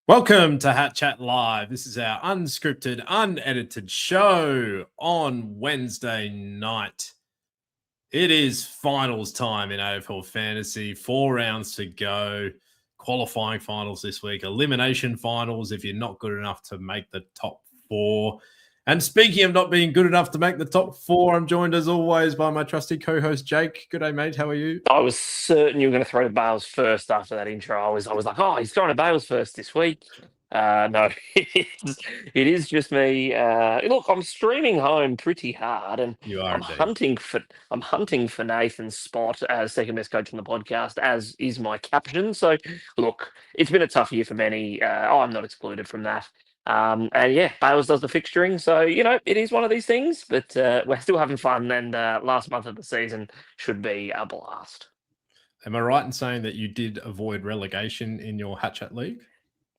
Welcome to Hat Chat Live. This is our unscripted, unedited show on Wednesday night. It is finals time in AFL Fantasy. 4 rounds to go. Qualifying finals this week. Elimination finals if you're not good enough to make the top 4. And speaking of not being good enough to make the top 4, I'm joined as always by my trusty co-host Jake. Good day, mate. How are you? I was certain you were going to throw to Bales first after that intro. I was like, oh, he's throwing to Bales first this week. No, it is just me. Look, I'm streaming home pretty hard, and You are I'm indeed. hunting for Nathan's spot as second best coach on the podcast, as is my caption. So, look, it's been a tough year for many. I'm not excluded from that. And yeah, Bales does the fixturing, so it is one of these things. But we're still having fun, and last month of the season should be a blast. Am I right in saying that you did avoid relegation in your Hat Chat League?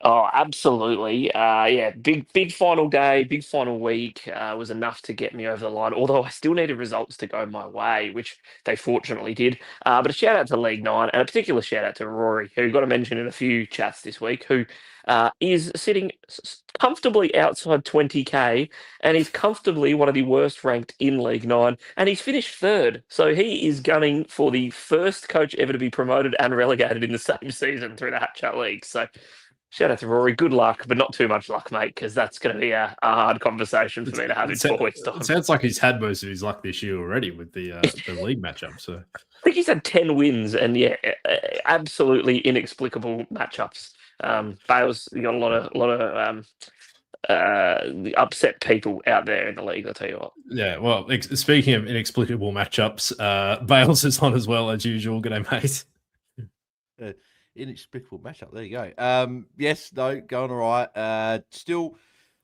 Oh, absolutely. Yeah, big final day, big final week was enough to get me over the line. Although I still needed results to go my way, which they fortunately did. But a shout out to League Nine, and a particular shout out to Rory, who got a mention in a few chats this week, who is sitting comfortably outside 20k, and he's comfortably one of the worst ranked in League Nine, and he's finished third. So he is gunning for the first coach ever to be promoted and relegated in the same season through the Hat Chat League. So. Shout out to Rory. Good luck, but not too much luck, mate, because that's going to be a hard conversation for me to have in 4 weeks' time. It sounds like he's had most of his luck this year already with the league matchup. So I think he's had 10 wins, and yeah, absolutely inexplicable matchups. Bales, you got a lot of the upset people out there in the league. I'll tell you what. Yeah, well, speaking of inexplicable matchups, Bales is on as well as usual. G'day, mate. Inexplicable matchup. There you go. Yes, no, going all right. Still,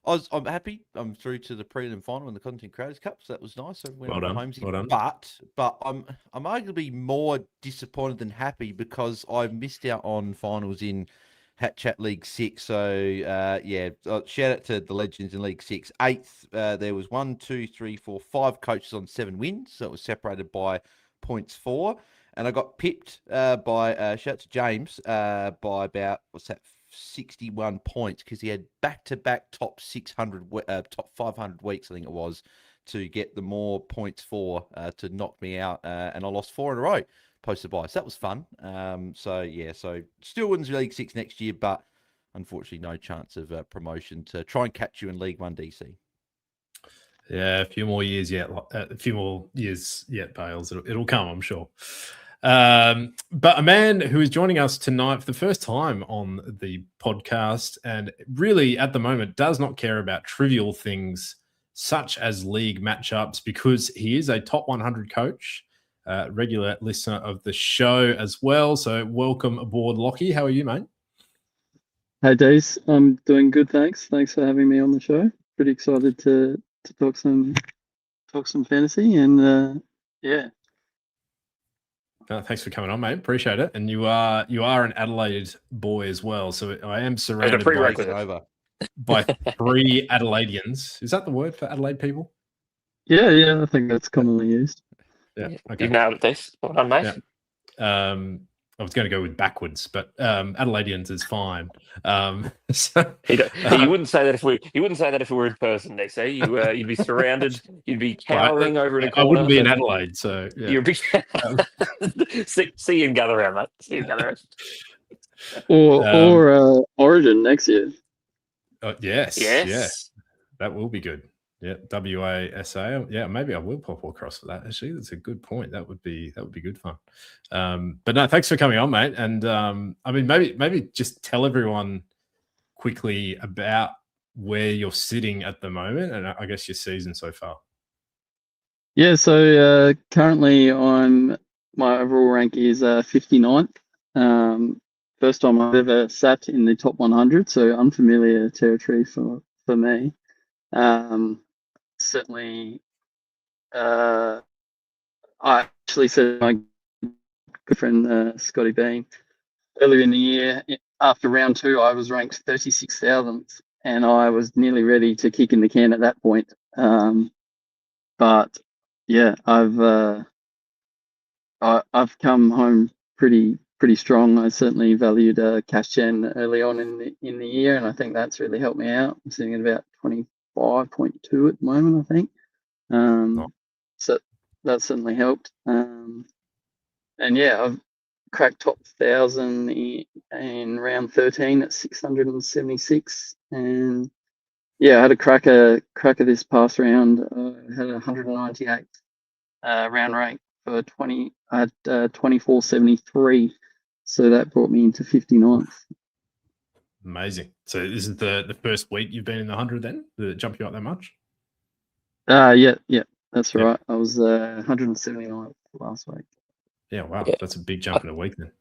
I'm happy. I'm through to the prelim final in the Content Creators Cup, so that was nice. So well done. Well done. But I'm arguably more disappointed than happy because I've missed out on finals in Hat Chat League 6. So yeah, shout out to the legends in League 6. 8th, there was 1, 2, 3, 4, 5 coaches on 7 wins. So it was separated by points 4. And I got pipped by, shout out to James, by about, 61 points because he had back-to-back top 500 weeks, I think it was, to get the more points for to knock me out. And I lost 4 in a row post-buy. So that was fun. So, yeah, so still wins League 6 next year, but unfortunately no chance of promotion to try and catch you in League 1 DC. Yeah, a few more years yet. Bales. It'll come, I'm sure. But a man who is joining us tonight for the first time on the podcast and really at the moment does not care about trivial things such as league matchups because he is a top 100 coach, regular listener of the show as well. So welcome aboard, Lockie. How are you, mate? Hey, Dace. I'm doing good, thanks. Thanks for having me on the show. Pretty excited to talk some fantasy and yeah. Thanks for coming on, mate. Appreciate it. And you are an Adelaide boy as well. So I am surrounded by 3 Adelaideans. Is that the word for Adelaide people? Yeah, I think that's commonly used. Yeah. Okay. You nailed it, this. Well done, mate. Yeah. I was going to go with backwards, but Adelaideans is fine. He wouldn't say that if we were in person, DC. You'd be surrounded. You'd be cowering over in a corner. I wouldn't be in Adelaide, so yeah. You're a big. See you and gather around, mate. See you and gather around. Or Origin next year. Yes. Yeah, that will be good. Yeah, WASA. Yeah, maybe I will pop across for that. Actually, that's a good point. That would be good fun. But no, thanks for coming on, mate. And I mean, maybe just tell everyone quickly about where you're sitting at the moment, and I guess your season so far. Yeah, so currently my overall rank is 59th. First time I've ever sat in the top 100, so unfamiliar territory for me. Certainly, I actually said my good friend Scotty Bean earlier in the year, after round 2, I was ranked 36,000th, and I was nearly ready to kick in the can at that point. But yeah, I've come home pretty pretty strong. I certainly valued cash gen early on in the year, and I think that's really helped me out. I'm sitting at about 25.2 at the moment, I think. So that certainly helped. And yeah, I've cracked top 1,000 in round 13 at 676, and yeah, I had a cracker this past round. I had a 198 round rate for 20 at 24.73, so that brought me into 59th. Amazing. So this is the first week you've been in the 100 then? Did it jump you up that much? Yeah, that's right. I was 179th last week. Yeah, wow. Yeah. That's a big jump in a week then.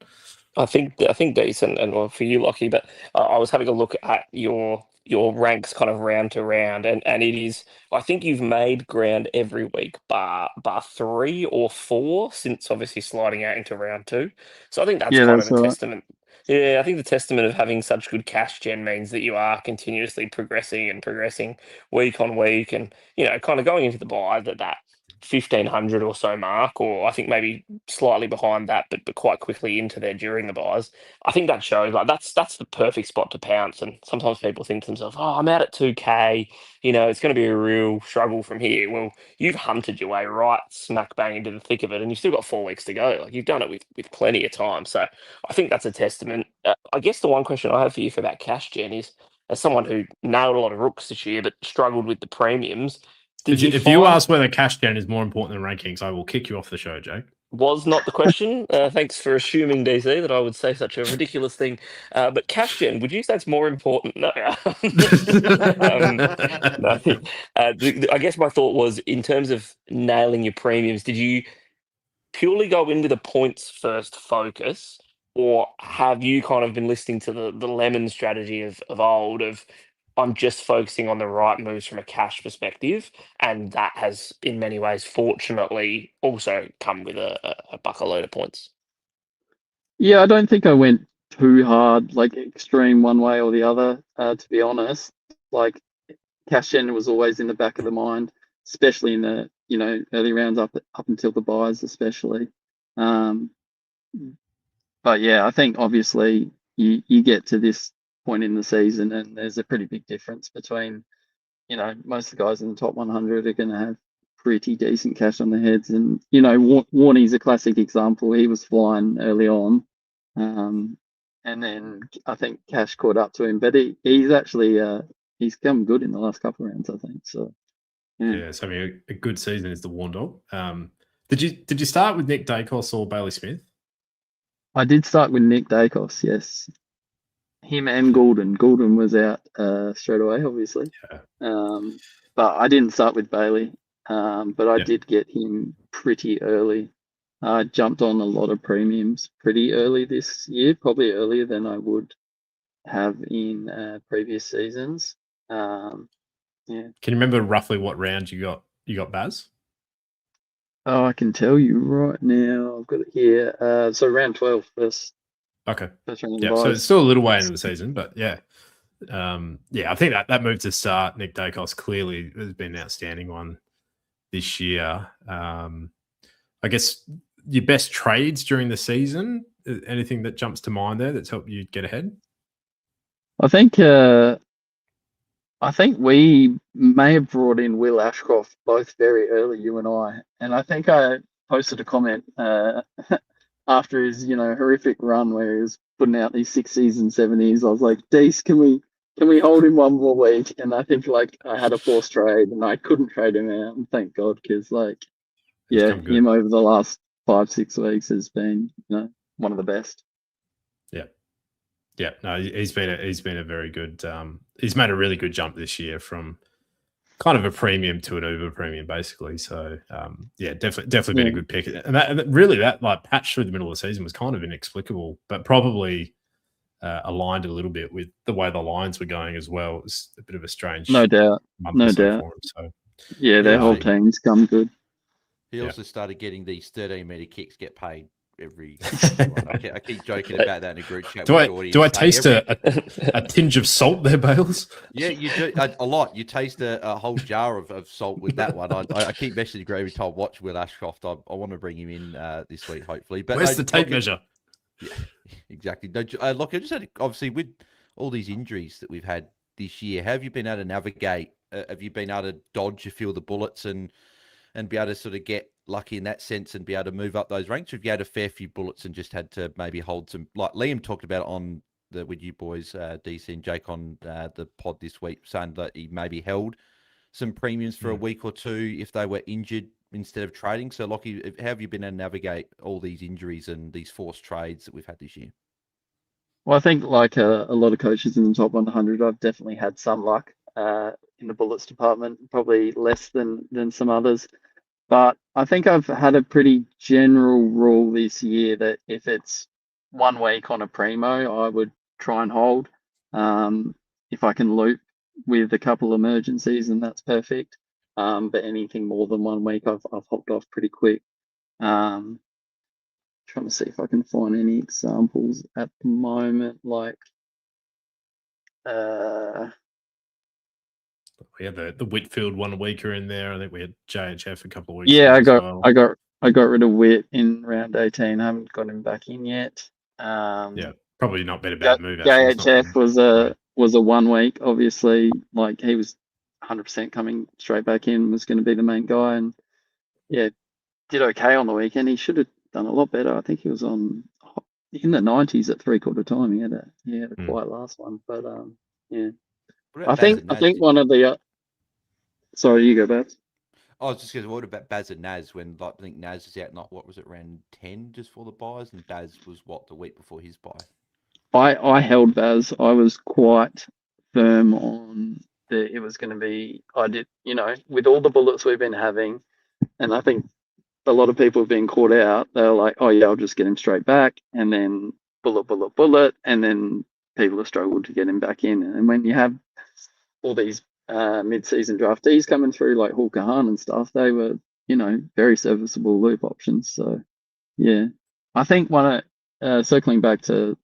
I think decent, and well for you, Lockie. But I was having a look at your ranks, kind of round to round, and it is. I think you've made ground every week, bar 3 or 4 since obviously sliding out into round 2. So I think that's Yeah, kind that's of a right. testament. Yeah, I think the testament of having such good cash gen means that you are continuously progressing week on week, and kind of going into the buy that 1,500 or so mark, or I think maybe slightly behind that, but quite quickly into there during the buys. I think that shows like that's the perfect spot to pounce. And sometimes people think to themselves, "Oh, I'm out at 2K. It's going to be a real struggle from here." Well, you've hunted your way right smack bang into the thick of it, and you've still got 4 weeks to go. Like you've done it with plenty of time. So I think that's a testament. I guess the one question I have for you for that cash gen is, as someone who nailed a lot of rooks this year but struggled with the premiums. If you ask whether cash gen is more important than rankings, I will kick you off the show, Jake. Was not the question. Thanks for assuming, DC, that I would say such a ridiculous thing. But cash gen, would you say it's more important? No. No. I guess my thought was, in terms of nailing your premiums, did you purely go in with a points first focus, or have you kind of been listening to the lemon strategy of old of I'm just focusing on the right moves from a cash perspective, and that has in many ways fortunately also come with a bucket load of points? Yeah, I don't think I went too hard, like extreme one way or the other. To be honest, like cash gen was always in the back of the mind, especially in the early rounds up until the buys, especially. Um, but yeah, I think obviously you get to this point in the season, and there's a pretty big difference between most of the guys in the top 100 are going to have pretty decent cash on their heads, and Warney's a classic example. He was flying early on, and then I think cash caught up to him, but he's actually he's come good in the last couple of rounds, I think. So yeah, it's having a good season is the Warn Dog. Did you start with Nick Dacos or Bailey Smith? I did start with Nick Dacos, yes. Him and Goulden. Goulden was out straight away, obviously. Yeah. But I didn't start with Bailey. But I did get him pretty early. I jumped on a lot of premiums pretty early this year, probably earlier than I would have in previous seasons. Yeah. Can you remember roughly what round you got Baz? Oh, I can tell you right now. I've got it here. So round 12 first. Okay. First round of Yeah, the so buys. it's still a little way into the season, but yeah. I think that move to start Nick Dacos clearly has been an outstanding one this year. I guess your best trades during the season, anything that jumps to mind there that's helped you get ahead? I think we may have brought in Will Ashcroft both very early, you and I. And I think I posted a comment after his, horrific run where he was putting out these 60s and 70s. I was like, Deese, can we hold him one more week? And I think I had a forced trade and I couldn't trade him out. And thank God, because him over the last 5-6 weeks has been, one of the best. Yeah, no, he's been a very good. He's made a really good jump this year from kind of a premium to an uber premium, basically. So, definitely been a good pick. And that like patch through the middle of the season was kind of inexplicable, but probably aligned a little bit with the way the lines were going as well. It was a bit of a strange, no doubt, no doubt for him. So, yeah, their whole team's come good. He also started getting these 13-meter kicks get paid every one. I keep joking about that in a group chat. Do I taste a tinge of salt there, Bales? Yeah, you do a lot. You taste a whole jar of salt with that one. I keep messaging Gravy Told watch Will Ashcroft. I want to bring him in this week, hopefully. But where's the tape measure? Yeah, exactly. No, look, I just had obviously with all these injuries that we've had this year, how have you been able to navigate? Have you been able to dodge a few of the bullets and be able to sort of get lucky in that sense and be able to move up those ranks? Or have you had a fair few bullets and just had to maybe hold some, like Liam talked about it on with you boys, DC and Jake on the pod this week, saying that he maybe held some premiums for a week or two if they were injured instead of trading. So, Lockie, how have you been able to navigate all these injuries and these forced trades that we've had this year? Well, I think like a lot of coaches in the top 100, I've definitely had some luck in the bullets department, probably less than some others. But I think I've had a pretty general rule this year that if it's 1 week on a primo, I would try and hold. If I can loop with a couple emergencies, and that's perfect. But anything more than 1 week, I've hopped off pretty quick. Trying to see if I can find any examples at the moment, like We had the Whitfield 1 weeker in there. I think we had JHF a couple of weeks yeah, ago as well. I got rid of Witt in round 18. I haven't got him back in yet. Yeah, probably not been a bad move. Actually, JHF was a 1 week. Obviously, like he was 100% coming straight back in, was going to be the main guy, and yeah, did okay on the weekend. He should have done a lot better. I think he was in the 90s at 3/4 time. He had a quiet last one, but yeah. I think one of the sorry, you go, Babs. I was just going to what about Baz and Naz when like, I think Naz is out not what was it round 10 just for the buys and Baz was what the week before his buy. I held Baz. I was quite firm on that it was going to be. I did, with all the bullets we've been having, and I think a lot of people have been caught out. They're like, oh yeah, I'll just get him straight back, and then bullet, and then people have struggled to get him back in. And when you have all these mid-season draftees coming through like Hul Kahan and stuff, they were, very serviceable loop options. So yeah, I think circling back to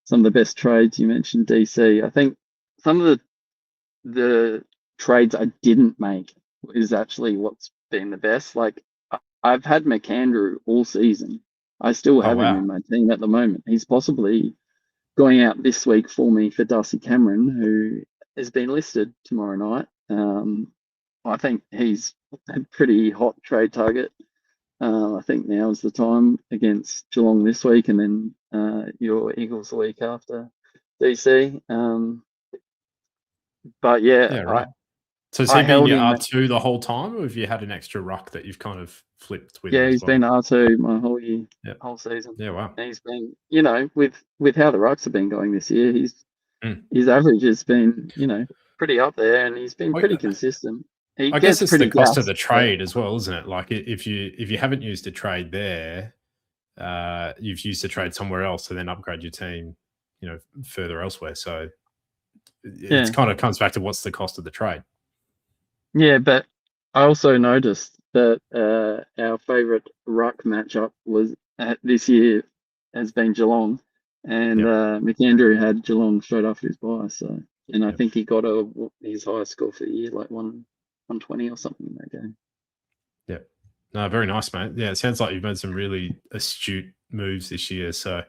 some of the best trades you mentioned, DC. I think some of the trades I didn't make is actually what's been the best. Like I've had McAndrew all season. I still have him in my team at the moment. He's possibly going out this week for me for Darcy Cameron, who has been listed tomorrow night. I think he's a pretty hot trade target. I think now is the time against Geelong this week, and then your Eagles the week after, DC. But yeah, right. So has he been your R2 the whole time, or have you had an extra ruck that you've kind of flipped with? Yeah, he's been R2 my whole year, whole season. Yeah, wow. And he's been, with how the rucks have been going this year, his average has been, pretty up there, and he's been pretty consistent. I guess it's the cost of the trade as well, isn't it? Like if you haven't used a trade there, you've used a trade somewhere else to then upgrade your team, further elsewhere. So it's kind of comes back to what's the cost of the trade. Yeah, but I also noticed that our favourite ruck matchup was this year has been Geelong, and McAndrew had Geelong straight after his bye. So, and I think he got his highest score for the year, like 120 or something in that game. Yeah, no, very nice, mate. Yeah, it sounds like you've made some really astute moves this year. So,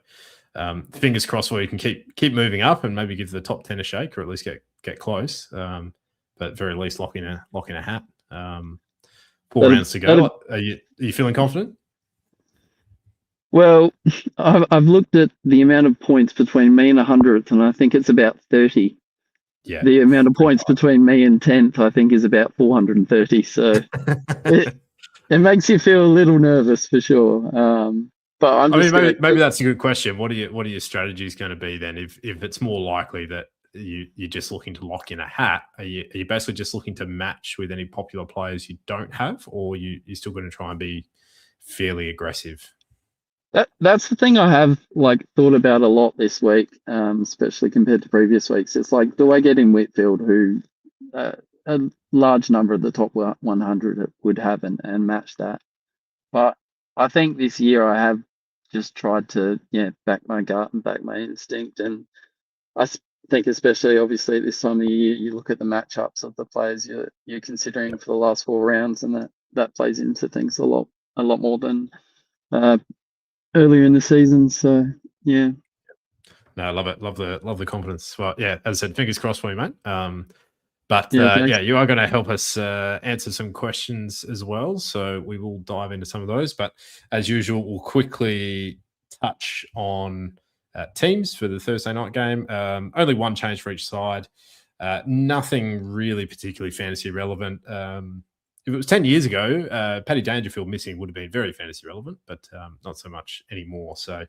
fingers crossed where you can keep moving up and maybe give the top 10 a shake, or at least get close. But at very least lock in a hat. 4 rounds to go. Are you feeling confident? Well, I've looked at the amount of points between me and 100th, and I think it's about 30. Yeah. The amount of points between me and 10th, I think, is about 430. So it makes you feel a little nervous for sure. But maybe that's a good question. What are your strategies going to be then? If it's more likely that you're just looking to lock in a hat, are you basically just looking to match with any popular players you don't have, or you're still going to try and be fairly aggressive? That's the thing I have thought about a lot this week, especially compared to previous weeks. It's like, do I get in Whitfield, who a large number of the top 100 would have and match that? But I think this year I have just tried to back my gut and back my instinct, and I think especially obviously at this time of year, you look at the matchups of the players you're considering for the last 4 rounds, and that plays into things a lot more than earlier in the season. So Yeah. No, I love it. Love the confidence. Well, yeah, as I said, fingers crossed for you, mate. But Yeah, thanks. yeah, you are going to help us answer some questions as well. So we will dive into some of those. But as usual, we'll quickly touch on teams for the Thursday night game. Only one change for each side. Nothing really particularly fantasy relevant. If it was 10 years ago, Paddy Dangerfield missing would have been very fantasy relevant, but not so much anymore. So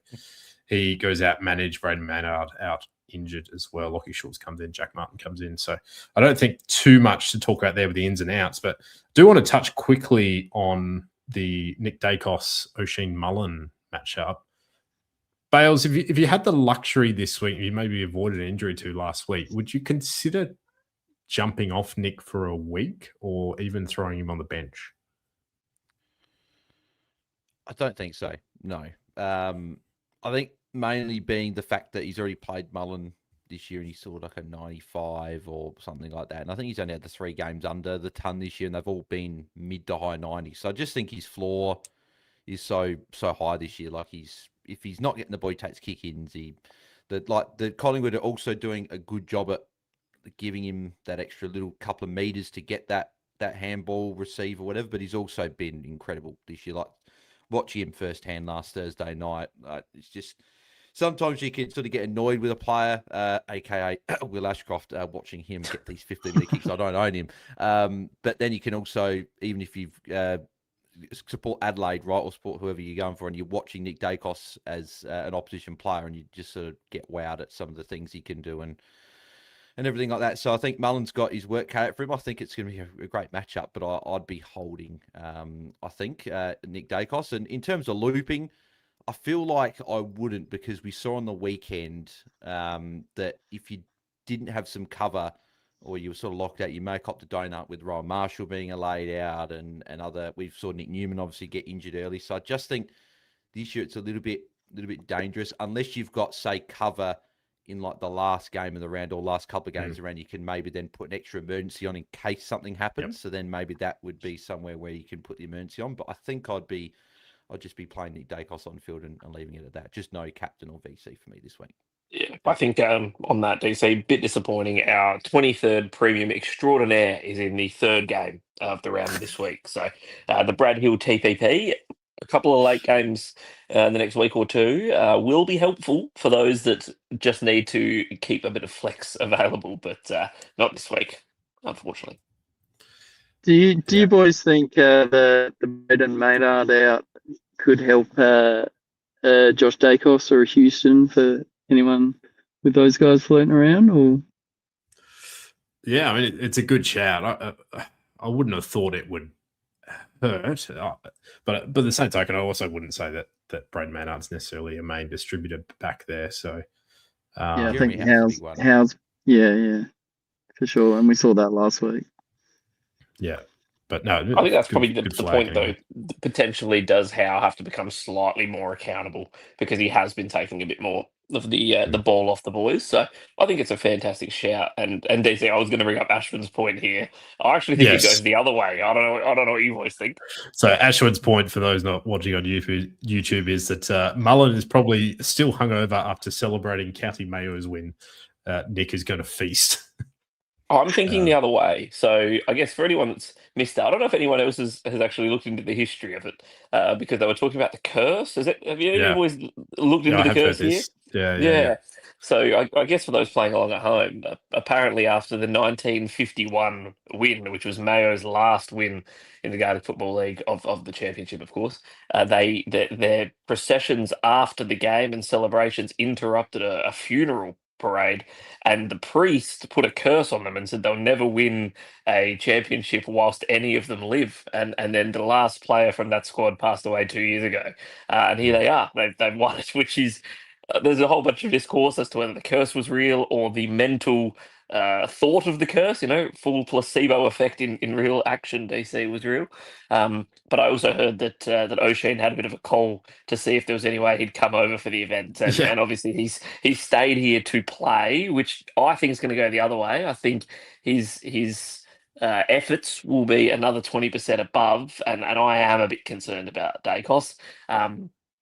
he goes out managed, Braden Maynard out injured as well. Lockie Schultz comes in, Jack Martin comes in. So I don't think too much to talk about there with the ins and outs, but do want to touch quickly on the Nick Dacos, O'Sheen Mullen matchup. Bales, if you had the luxury this week, you maybe avoided an injury to last week, would you consider jumping off Nick for a week or even throwing him on the bench? I don't think so. No. I think mainly being the fact that he's already played Mullen this year and he's sort of like a 95 or something like that. And I think he's only had the 3 games under the ton this year and they've all been mid to high 90s. So I just think his floor is so high this year. Like if he's not getting the boy takes kick-ins, the Collingwood are also doing a good job at giving him that extra little couple of meters to get that handball receive or whatever. But he's also been incredible this year. Like watching him firsthand last Thursday night, it's just sometimes you can sort of get annoyed with a player, aka Will Ashcroft, watching him get these 15-meter kicks. I don't own him, but then you can also, even if you've support Adelaide, right, or support whoever you're going for, and you're watching Nick Dacos as an opposition player, and you just sort of get wowed at some of the things he can do and everything like that. So I think Mullen's got his work cut out for him. I think it's going to be a great matchup, but I'd be holding, I think, Nick Dacos. And in terms of looping, I feel like I wouldn't, because we saw on the weekend that if you didn't have some cover or you were sort of locked out, you may cop the donut with Ryan Marshall being laid out and other. We saw Nick Newman obviously get injured early. So I just think this year it's a little bit dangerous unless you've got, say, cover in like the last game of the round or last couple of games around. You can maybe then put an extra emergency on in case something happens. Yep. So then maybe that would be somewhere where you can put the emergency on. But I think I'd just be playing Nick Dacos on field and leaving it at that. Just no captain or VC for me this week. Yeah, I think on that, DC, bit disappointing. Our 23rd premium extraordinaire is in the 3rd game of the round this week. So the Brad Hill TPP, a couple of late games in the next week or two will be helpful for those that just need to keep a bit of flex available, but not this week, unfortunately. Do you boys think the Braden Maynard out could help Josh Dacos or Houston, for anyone with those guys floating around? Or yeah, I mean, it's a good shout. I wouldn't have thought it would hurt, but at the same token, I also wouldn't say that Braden Maynard's necessarily a main distributor back there. So yeah, I think How's yeah, for sure, and we saw that last week. Yeah. But no, I think that's probably the point, though. Potentially does Howe have to become slightly more accountable because he has been taking a bit more of the ball off the boys. So I think it's a fantastic shout. And DC, I was going to bring up Ashwin's point here. I actually think it goes the other way. I don't know what you boys think. So Ashwin's point, for those not watching on YouTube, is that Mullen is probably still hungover after celebrating County Mayo's win. Nick is going to feast. I'm thinking the other way. So I guess for anyone that's missed out, I don't know if anyone else has actually looked into the history of it, because they were talking about the curse. Have you always looked into the curse here? Yeah. So I guess for those playing along at home, apparently after the 1951 win, which was Mayo's last win in the Gaelic Football League of the championship, of course, their processions after the game and celebrations interrupted a funeral parade, and the priest put a curse on them and said they'll never win a championship whilst any of them live. And then the last player from that squad passed away 2 years ago, and here they are. They've won it, which is there's a whole bunch of discourse as to whether the curse was real or the mental thought of the curse, full placebo effect in real action. DC was real. But I also heard that O'Sheen had a bit of a call to see if there was any way he'd come over for the event, and obviously he's stayed here to play, which I think is going to go the other way. I think his efforts will be another 20% above, and I am a bit concerned about Dacos.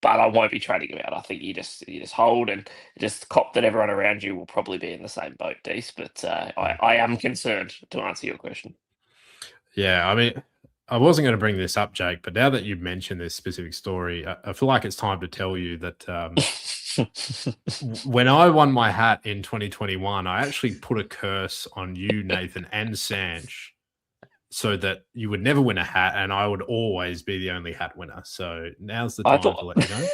but I won't be trading him out. I think you just hold and just cop that everyone around you will probably be in the same boat, Dees. But I am concerned, to answer your question. Yeah, I mean, I wasn't going to bring this up, Jake, but now that you've mentioned this specific story, I feel like it's time to tell you that when I won my hat in 2021, I actually put a curse on you, Nathan, and Sanj, so that you would never win a hat and I would always be the only hat winner. So now's the I time to thought let you know.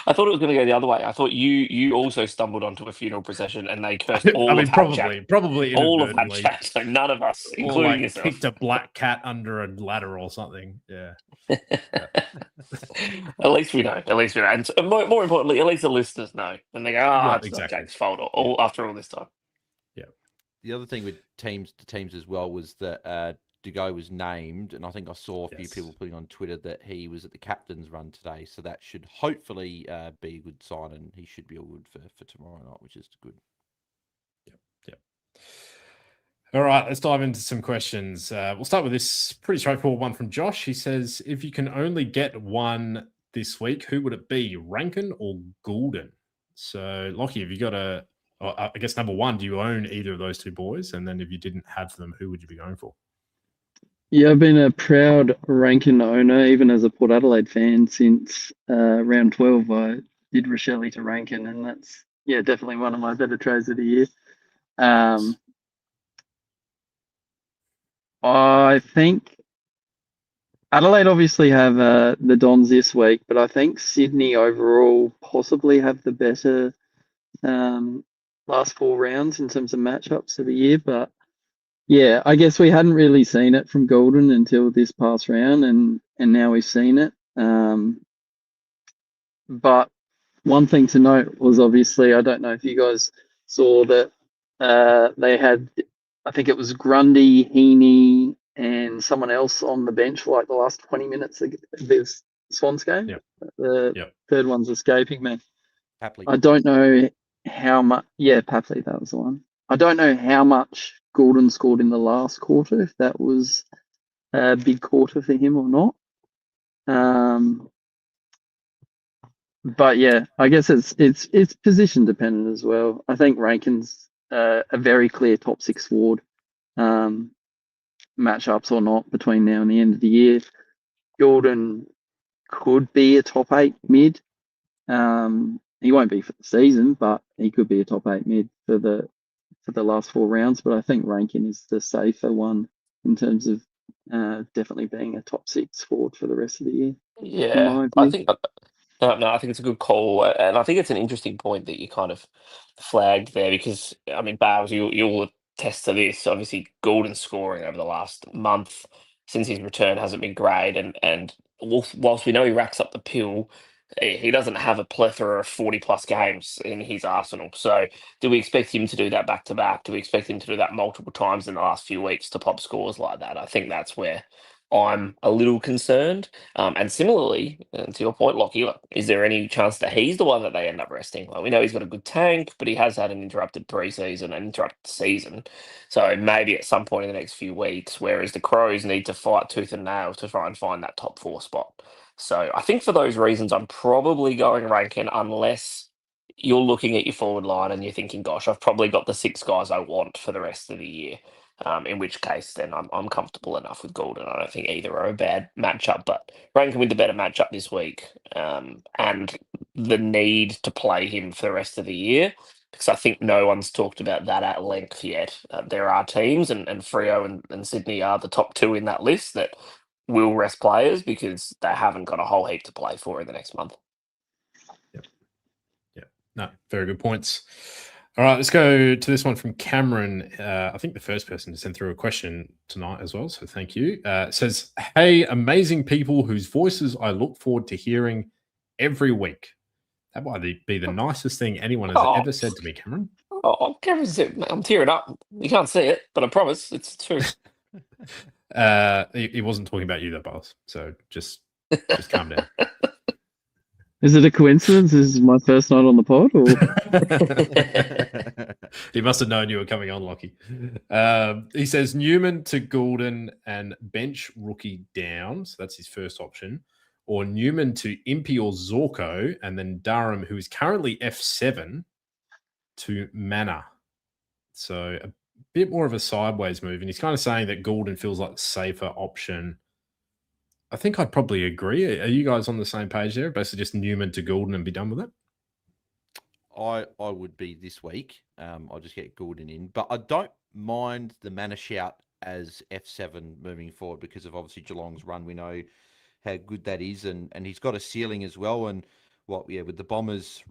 I thought it was going to go the other way. I thought you also stumbled onto a funeral procession and they cursed all I mean, of Hat Chat. probably All of Hat inadvertently, Chat. So none of us, or including like yourself. kicked a black cat under a ladder or something. Yeah. At least we know. At least we know. And more importantly, at least the listeners know. And they go, Well, it's exactly. not Jake's fault all after all this time. The other thing with teams as well was that Dugo was named, and I think I saw a few people putting on Twitter that he was at the captain's run today. So that should hopefully be a good sign, and he should be all good for tomorrow night, which is good. Yep. All right, let's dive into some questions. We'll start with this pretty straightforward one from Josh. He says, if you can only get one this week, who would it be, Rankin or Goulden? So, Lockie, have you got I guess number one, do you own either of those two boys? And then if you didn't have them, who would you be going for? Yeah, I've been a proud Rankin owner, even as a Port Adelaide fan, since round 12. I did Rochelle to Rankin, and that's definitely one of my better trades of the year. I think Adelaide obviously have the Dons this week, but I think Sydney overall possibly have the better last 4 rounds in terms of matchups of the year. But yeah, I guess we hadn't really seen it from Goulden until this past round, and now we've seen it. But one thing to note was obviously, I don't know if you guys saw that they had, I think it was Grundy, Heaney, and someone else on the bench for like the last 20 minutes of this Swans game. Yep. The third one's escaping me. Happily. I don't know how much. Yeah, Papley, that was the one. I don't know how much Goulden scored in the last quarter, if that was a big quarter for him or not. But yeah, I guess it's position dependent as well. I think Rankin's a very clear top 6 forward, matchups or not, between now and the end of the year. Goulden could be a top 8 mid. He won't be for the season, but he could be a top 8 mid for the last 4 rounds. But I think Rankin is the safer one in terms of definitely being a top 6 forward for the rest of the year. Yeah, I think I think it's a good call, and I think it's an interesting point that you kind of flagged there because I mean, Bales, you'll attest to this. Obviously, Goulden's scoring over the last month since his return hasn't been great, and whilst we know he racks up the pill, he doesn't have a plethora of 40+ games in his arsenal. So, do we expect him to do that back to back? Do we expect him to do that multiple times in the last few weeks to pop scores like that? I think that's where I'm a little concerned. And similarly, to your point, Lockie, like, is there any chance that he's the one that they end up resting? Like, we know he's got a good tank, but he has had an interrupted preseason, an interrupted season. So maybe at some point in the next few weeks, whereas the Crows need to fight tooth and nail to try and find that top 4 spot. So I think for those reasons, I'm probably going Rankin unless you're looking at your forward line and you're thinking, gosh, I've probably got the 6 guys I want for the rest of the year. In which case, then I'm comfortable enough with Goulden. I don't think either are a bad matchup, but Rankin with the better matchup this week, and the need to play him for the rest of the year, because I think no one's talked about that at length yet. There are teams, and Freo and Sydney are the top 2 in that list that will rest players because they haven't got a whole heap to play for in the next month. Yep. No, very good points. All right, let's go to this one from Cameron. I think the first person to send through a question tonight as well, so thank you. It says, hey, amazing people whose voices I look forward to hearing every week. That might be the nicest thing anyone has ever said to me, Cameron. Oh, Cameron's, I'm tearing up. You can't see it, but I promise it's true. He wasn't talking about you, though, Buzz. So just calm down. Is it a coincidence? This is my first night on the pod, or he must have known you were coming on, Lockie. He says Newman to Goulden and bench rookie down. So that's his first option. or Newman to Impey or Zorko, and then Durham, who is currently F7, to Manor. So a bit more of a sideways move. And he's kind of saying that Goulden feels like the safer option. I think I'd probably agree. Are you guys on the same page there? Basically just Newman to Goulden and be done with it? I would be this week. I'll just get Goulden in. But I don't mind the Manor shout as F7 moving forward because of obviously Geelong's run. We know how good that is. And he's got a ceiling as well. And with the Bombers,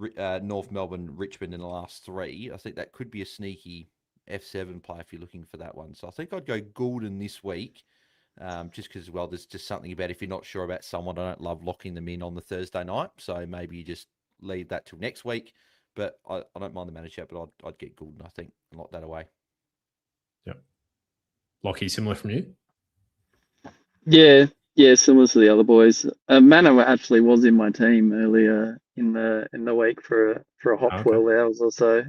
North Melbourne, Richmond in the last 3, I think that could be a sneaky F7 play if you're looking for that one. So I think I'd go Goulden this week. Just because, there's just something about if you're not sure about someone, I don't love locking them in on the Thursday night. So maybe you just leave that till next week. But I don't mind the manager, but I'd get Goulden, I think, and lock that away. Yep. Lockie, similar from you? Yeah, similar to the other boys. Mano actually was in my team earlier in the week for a hot 12 hours or so.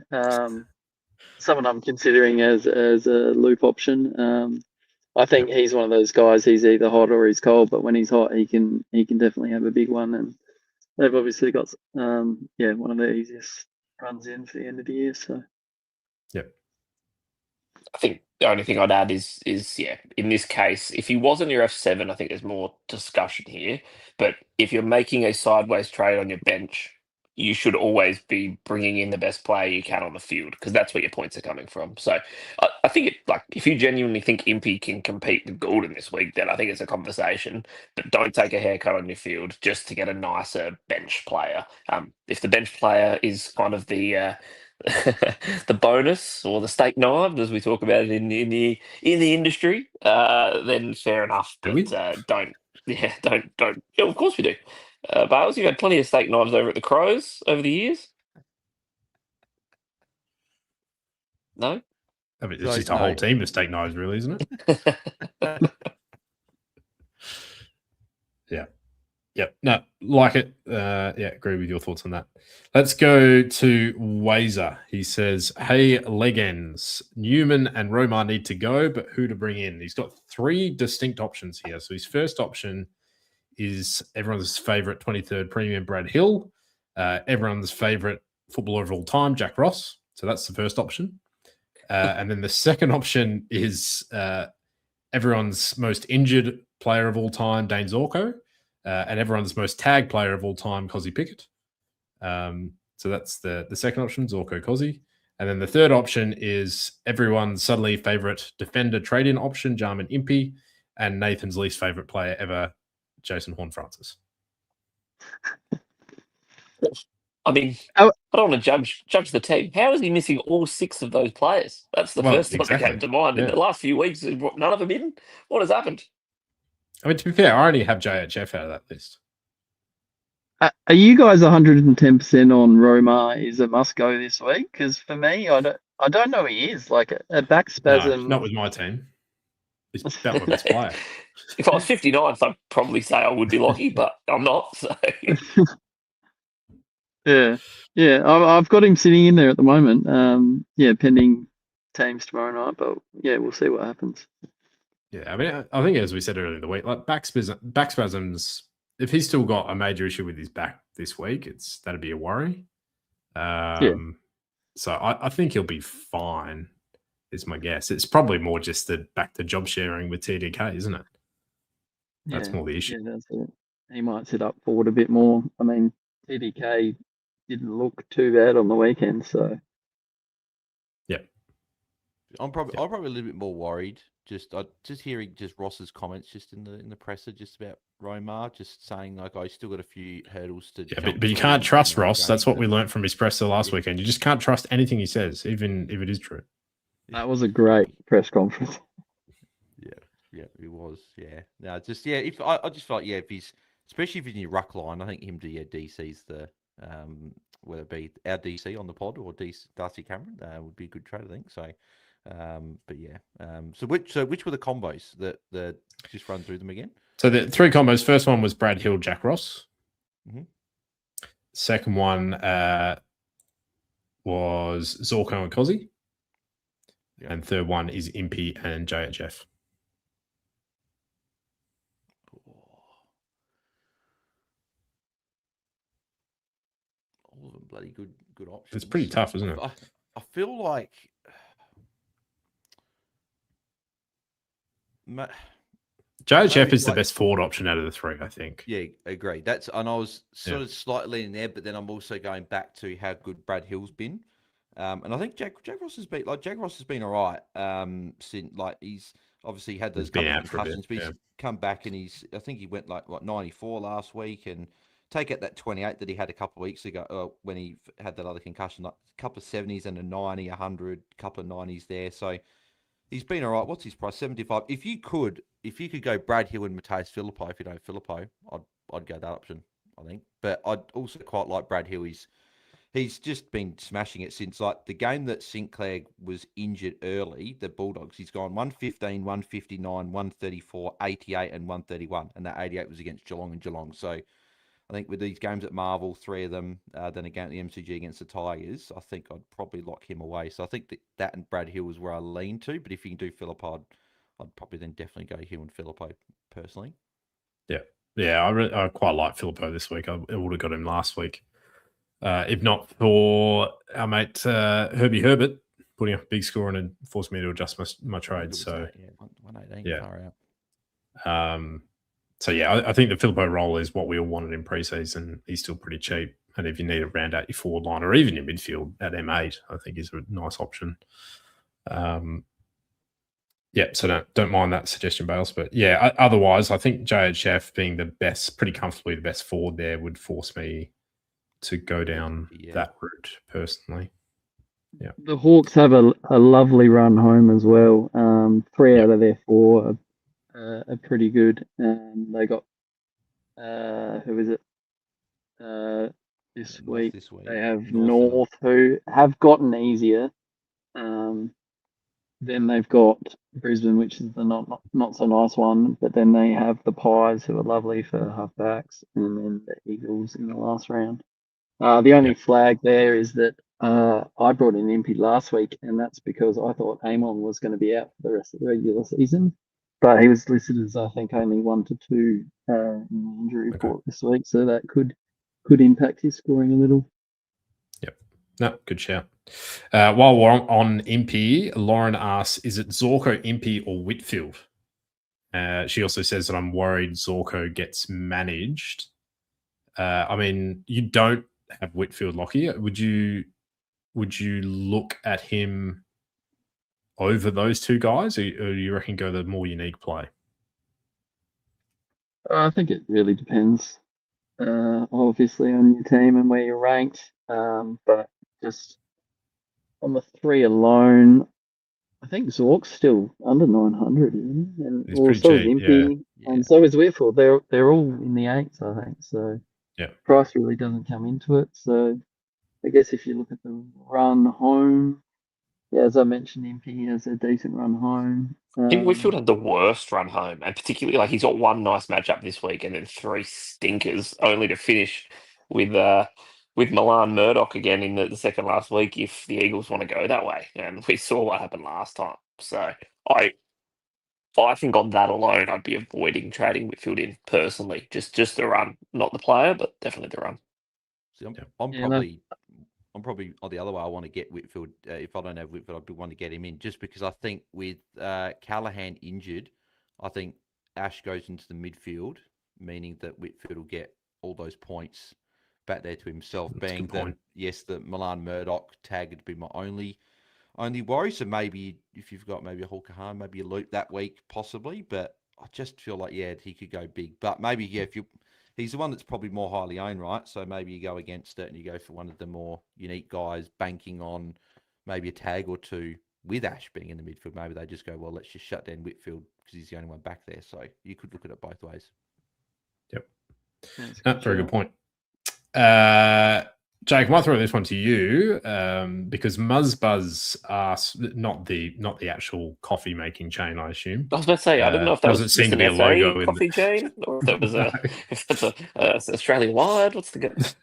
Someone I'm considering as a loop option. I think he's one of those guys. He's either hot or he's cold, but when he's hot, he can definitely have a big one. And they've obviously got one of the easiest runs in for the end of the year. So yep. I think the only thing I'd add is in this case, if he wasn't your F7, I think there's more discussion here. But if you're making a sideways trade on your bench, you should always be bringing in the best player you can on the field because that's where your points are coming from. So I think if you genuinely think Impey can compete with Goulden this week, then I think it's a conversation. But don't take a haircut on your field just to get a nicer bench player. If the bench player is kind of the the bonus or the steak knife, as we talk about it in the industry, then fair enough. Do But we? don't. Yeah, of course we do. Bales, you've had plenty of steak knives over at the Crows over the years. No? I mean, it's So, just a whole team of steak knives, really, isn't it? Yeah. Yep. No, like it. Agree with your thoughts on that. Let's go to Wazer. He says, hey, Legends, Newman and Romar need to go, but who to bring in? He's got 3 distinct options here. So his first option is everyone's favourite 23rd premium Brad Hill, everyone's favourite footballer of all time, Jack Ross. So that's the first option. And then the second option is everyone's most injured player of all time, Dane Zorko, and everyone's most tagged player of all time, Cozzy Pickett. So that's the second option, Zorko Cozzy. And then the third option is everyone's suddenly favourite defender trade-in option, Jarman Impey, and Nathan's least favourite player ever, Jason Horne-Francis. I mean, I don't want to judge the team. How is he missing all 6 of those players? That's the first thought that came to mind. In the last few weeks, none of them in? What has happened? I mean, to be fair, I only have JHF out of that list. Are you guys 110% on Romar is a must go this week? Because for me, I don't know he is. Like a back spasm. No, not with my team. He's about my best player. If I was 59th, I'd probably say I would be lucky, but I'm not. So. Yeah. I've got him sitting in there at the moment. Pending teams tomorrow night, but we'll see what happens. Yeah, I mean, I think as we said earlier in the week, like back spasms. If he's still got a major issue with his back this week, that'd be a worry. So I think he'll be fine. Is my guess. It's probably more just the back to job sharing with TDK, isn't it? That's more the issue. Yeah, that's it. He might sit up forward a bit more. I mean, TDK didn't look too bad on the weekend, so yeah. I'm probably a little bit more worried. Just hearing Ross's comments just in the presser just about Romar, just saying like I still got a few hurdles to. Yeah, but you can't trust Ross. That's what we learned from his presser last weekend. You just can't trust anything he says, even if it is true. that was a great press conference. Yeah, it was. Yeah, no, just If I just felt if he's especially if he's in your ruck line, I think him to DC's the whether it be our DC on the pod or Darcy Cameron would be a good trade, I think. So. So which were the combos that just run through them again? So the 3 combos. First one was Brad Hill, Jack Ross. Mm-hmm. Second one was Zorko and Cozzy. Yeah. And third one is Impey and JHF. bloody good options. It's pretty tough, isn't it? I feel like JHF is the like- best forward option out of the three, I think. Yeah, agree. And I was sort of slightly leaning there, but then I'm also going back to how good Brad Hill's been. And I think Jack Ross has been all right. Since he's obviously had those He's been couple out of for a bit, concussions, but he's come back and I think he went like 94 last week, and take out that 28 that he had a couple of weeks ago when he had that other concussion, like a couple of 70s and a 90, 100, couple of 90s there. So he's been all right. What's his price? 75. If you could go Brad Hill and Mateus Filippo, if you don't Filippo, I'd go that option, I think. But I'd also quite like Brad Hill. He's just been smashing it since like the game that Sinclair was injured early, the Bulldogs. He's gone 115, 159, 134, 88, and 131. And that 88 was against Geelong and Geelong. So I think with these games at Marvel, 3 of them, then again at the MCG against the Tigers, I think I'd probably lock him away. So I think that and Brad Hill is where I lean to. But if you can do Filippo, I'd probably then definitely go Hill and Filippo personally. Yeah, I quite like Filippo this week. I would have got him last week. If not for our mate Herbie Herbert putting up a big score and forced me to adjust my trade. So 118, yeah. far out. So yeah, I think the Filippo role is what we all wanted in preseason. He's still pretty cheap, and if you need to round out your forward line or even your midfield at M8, I think is a nice option. So don't mind that suggestion, Bales. But yeah, otherwise, I think JHF being pretty comfortably the best forward there would force me to go down that route personally. Yeah, the Hawks have a lovely run home as well. 3 out of their 4 are pretty good. They got who is it this week? They have North, who have gotten easier. Then they've got Brisbane, which is the not so nice one. But then they have the Pies, who are lovely for halfbacks, and then the Eagles in the last round. The only flag there is that I brought in Impey last week, and that's because I thought Amon was going to be out for the rest of the regular season, but he was listed as I think only 1 to 2 in the injury report this week, so that could impact his scoring a little. Yep, no, good shout. While we're on Impey, Lauren asks, "Is it Zorko, Impey, or Whitfield?" She also says that I'm worried Zorko gets managed. I mean, you don't have Whitfield, Lockie. Would you look at him over those 2 guys, or you reckon go the more unique play? I think it really depends, obviously, on your team and where you're ranked. But just on the 3 alone, I think Zork's still under 900, isn't he? And He's pretty so is cheap, Impey, and so is Whitfield. They're all in the 8s, I think. So price really doesn't come into it. So I guess if you look at the run home, as I mentioned, Impey has a decent run home. I think Whitfield had the worst run home, and particularly he's got 1 nice matchup this week, and then 3 stinkers, only to finish with Milan Murdoch again in the second last week. If the Eagles want to go that way, and we saw what happened last time, so I think on that alone, I'd be avoiding trading Whitfield in personally. Just the run, not the player, but definitely the run. See, I'm probably on the other way. I want to get Whitfield. If I don't have Whitfield, I'd want to get him in just because I think with Callahan injured, I think Ash goes into the midfield, meaning that Whitfield will get all those points back there to himself. That's being that, yes, the Milan Murdoch tag would be my only worry. So maybe if you've got maybe a Hawker Hahn, maybe a Loop that week, possibly. But I just feel like, he could go big. But maybe, if he's the one that's probably more highly owned, right? So maybe you go against it and you go for one of the more unique guys, banking on maybe a tag or 2 with Ash being in the midfield. Maybe they just go, well, let's just shut down Whitfield because he's the only one back there. So you could look at it both ways. Yep. Very good point. Jake, I might throw this one to you because Muzzbuzz asks, not the actual coffee making chain, I assume. I was about to say, I don't know if that doesn't was seem to be a logo in coffee chain, or if that was if that's Australian wide. What's the good?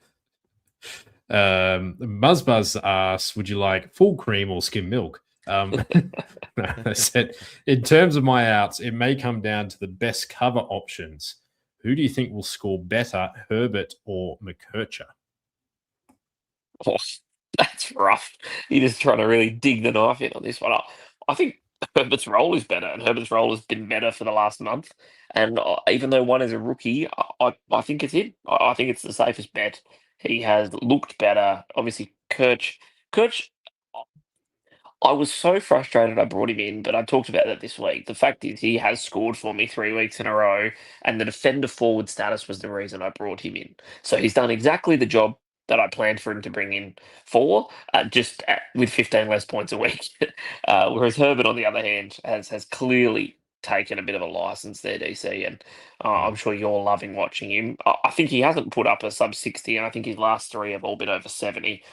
Muzzbuzz asks, "Would you like full cream or skim milk?" I said, in terms of my outs, it may come down to the best cover options. Who do you think will score better, Herbert or McKercher? Oh, that's rough. You're just trying to really dig the knife in on this one. I think Herbert's role is better, and Herbert's role has been better for the last month. And even though one is a rookie, I think it's him. I think it's the safest bet. He has looked better. Obviously, Kirch. I was so frustrated I brought him in, but I talked about that this week. The fact is, he has scored for me 3 weeks in a row, and the defender forward status was the reason I brought him in. So he's done exactly the job that I planned for him to bring in for, with 15 less points a week. Whereas Herbert, on the other hand, has clearly taken a bit of a license there, DC, and I'm sure you're loving watching him. I think he hasn't put up a sub 60, and I think his last three have all been over 70.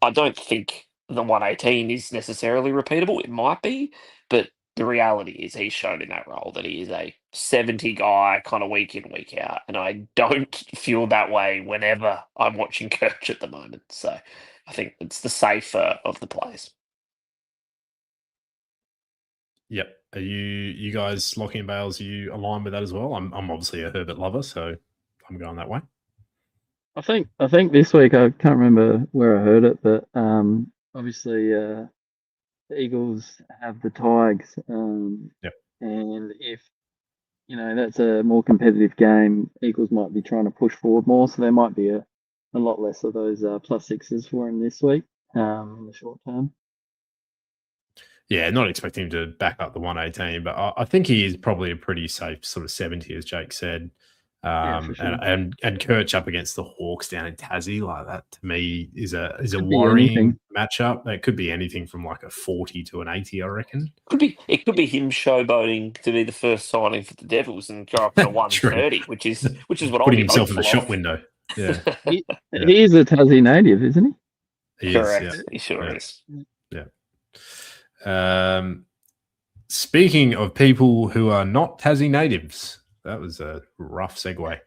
I don't think the 118 is necessarily repeatable. It might be, but the reality is he's shown in that role that he is a 70 guy kind of week in, week out. And I don't feel that way whenever I'm watching Kirch at the moment. So I think it's the safer of the plays. Yep. Are you guys locking bales? Are you aligned with that as well? I'm obviously a Herbert lover, so I'm going that way. I think this week I can't remember where I heard it, but obviously the Eagles have the Tigers, Yep. and if that's a more competitive game, Eagles might be trying to push forward more, so there might be a lot less of those plus sixes for him this week in the short term. Yeah, not expecting him to back up the 118, but I think he is probably a pretty safe sort of 70, as Jake said. For sure. and Kirch up against the Hawks down in Tassie, like that to me is a Could be worrying anything. matchup. It could be anything from like a 40 to an 80, I reckon. It could be him showboating to be the first signing for the Devils and go up to 130, which is what I'll Putting be himself in the hopeful shop of. window. Yeah, He is a Tassie native, isn't he? he Correct. is. He sure Yeah. is. Yeah. Speaking of people who are not Tassie natives, that was a rough segue.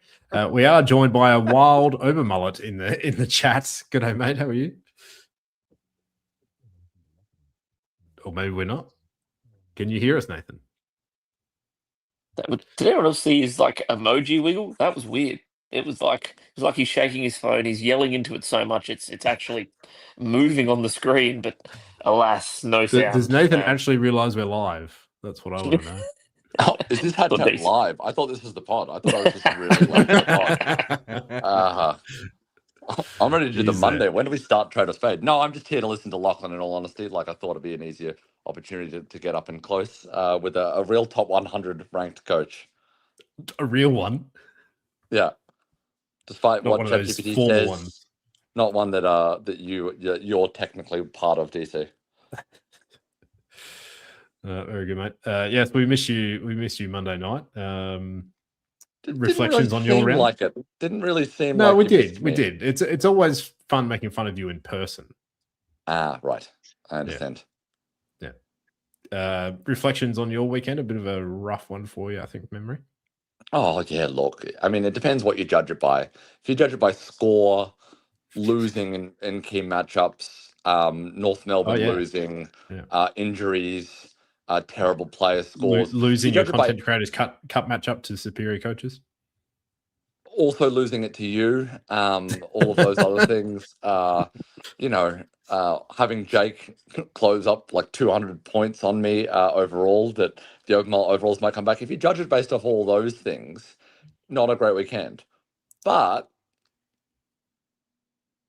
We are joined by a wild Obermullet in the chat. G'day, mate. How are you? Or maybe we're not. Can you hear us, Nathan? Did anyone else see his like emoji wiggle? That was weird. It was like he's shaking his phone. He's yelling into it so much it's actually moving on the screen. But alas, no sound. Does Nathan actually realize we're live? That's what I want to know. Oh, is this Thought Hatchet these- live? I thought this was the pod. I thought I was just really late to the pod. I'm ready to do the He's Monday. When do we start Trader's Fade? No, I'm just here to listen to Lachlan, in all honesty. Like, I thought it'd be an easier opportunity to get up and close with a real top 100 ranked coach. A real one. Yeah. Despite Not what one of those ChatGPT formal says, ones. not one that you're technically part of, DC. Very good, mate. Yes, we missed you. We missed you Monday night. Didn't Reflections really on your seem round? like it. Didn't really seem No, like we you did. missed We me. did. It's always fun making fun of you in person. Ah, right. I understand. Reflections on your weekend, a bit of a rough one for you, I think, memory. Oh, yeah, look, I mean, it depends what you judge it by. If you judge it by score, losing in key matchups, North Melbourne yeah. losing, Yeah. injuries, terrible player scores. Losing If you your judge it by content creators cup matchup to superior coaches. also losing it to you, all of those other things, having Jake close up like 200 points on me overall, that the overalls might come back. If you judge it based off all those things, not a great weekend. But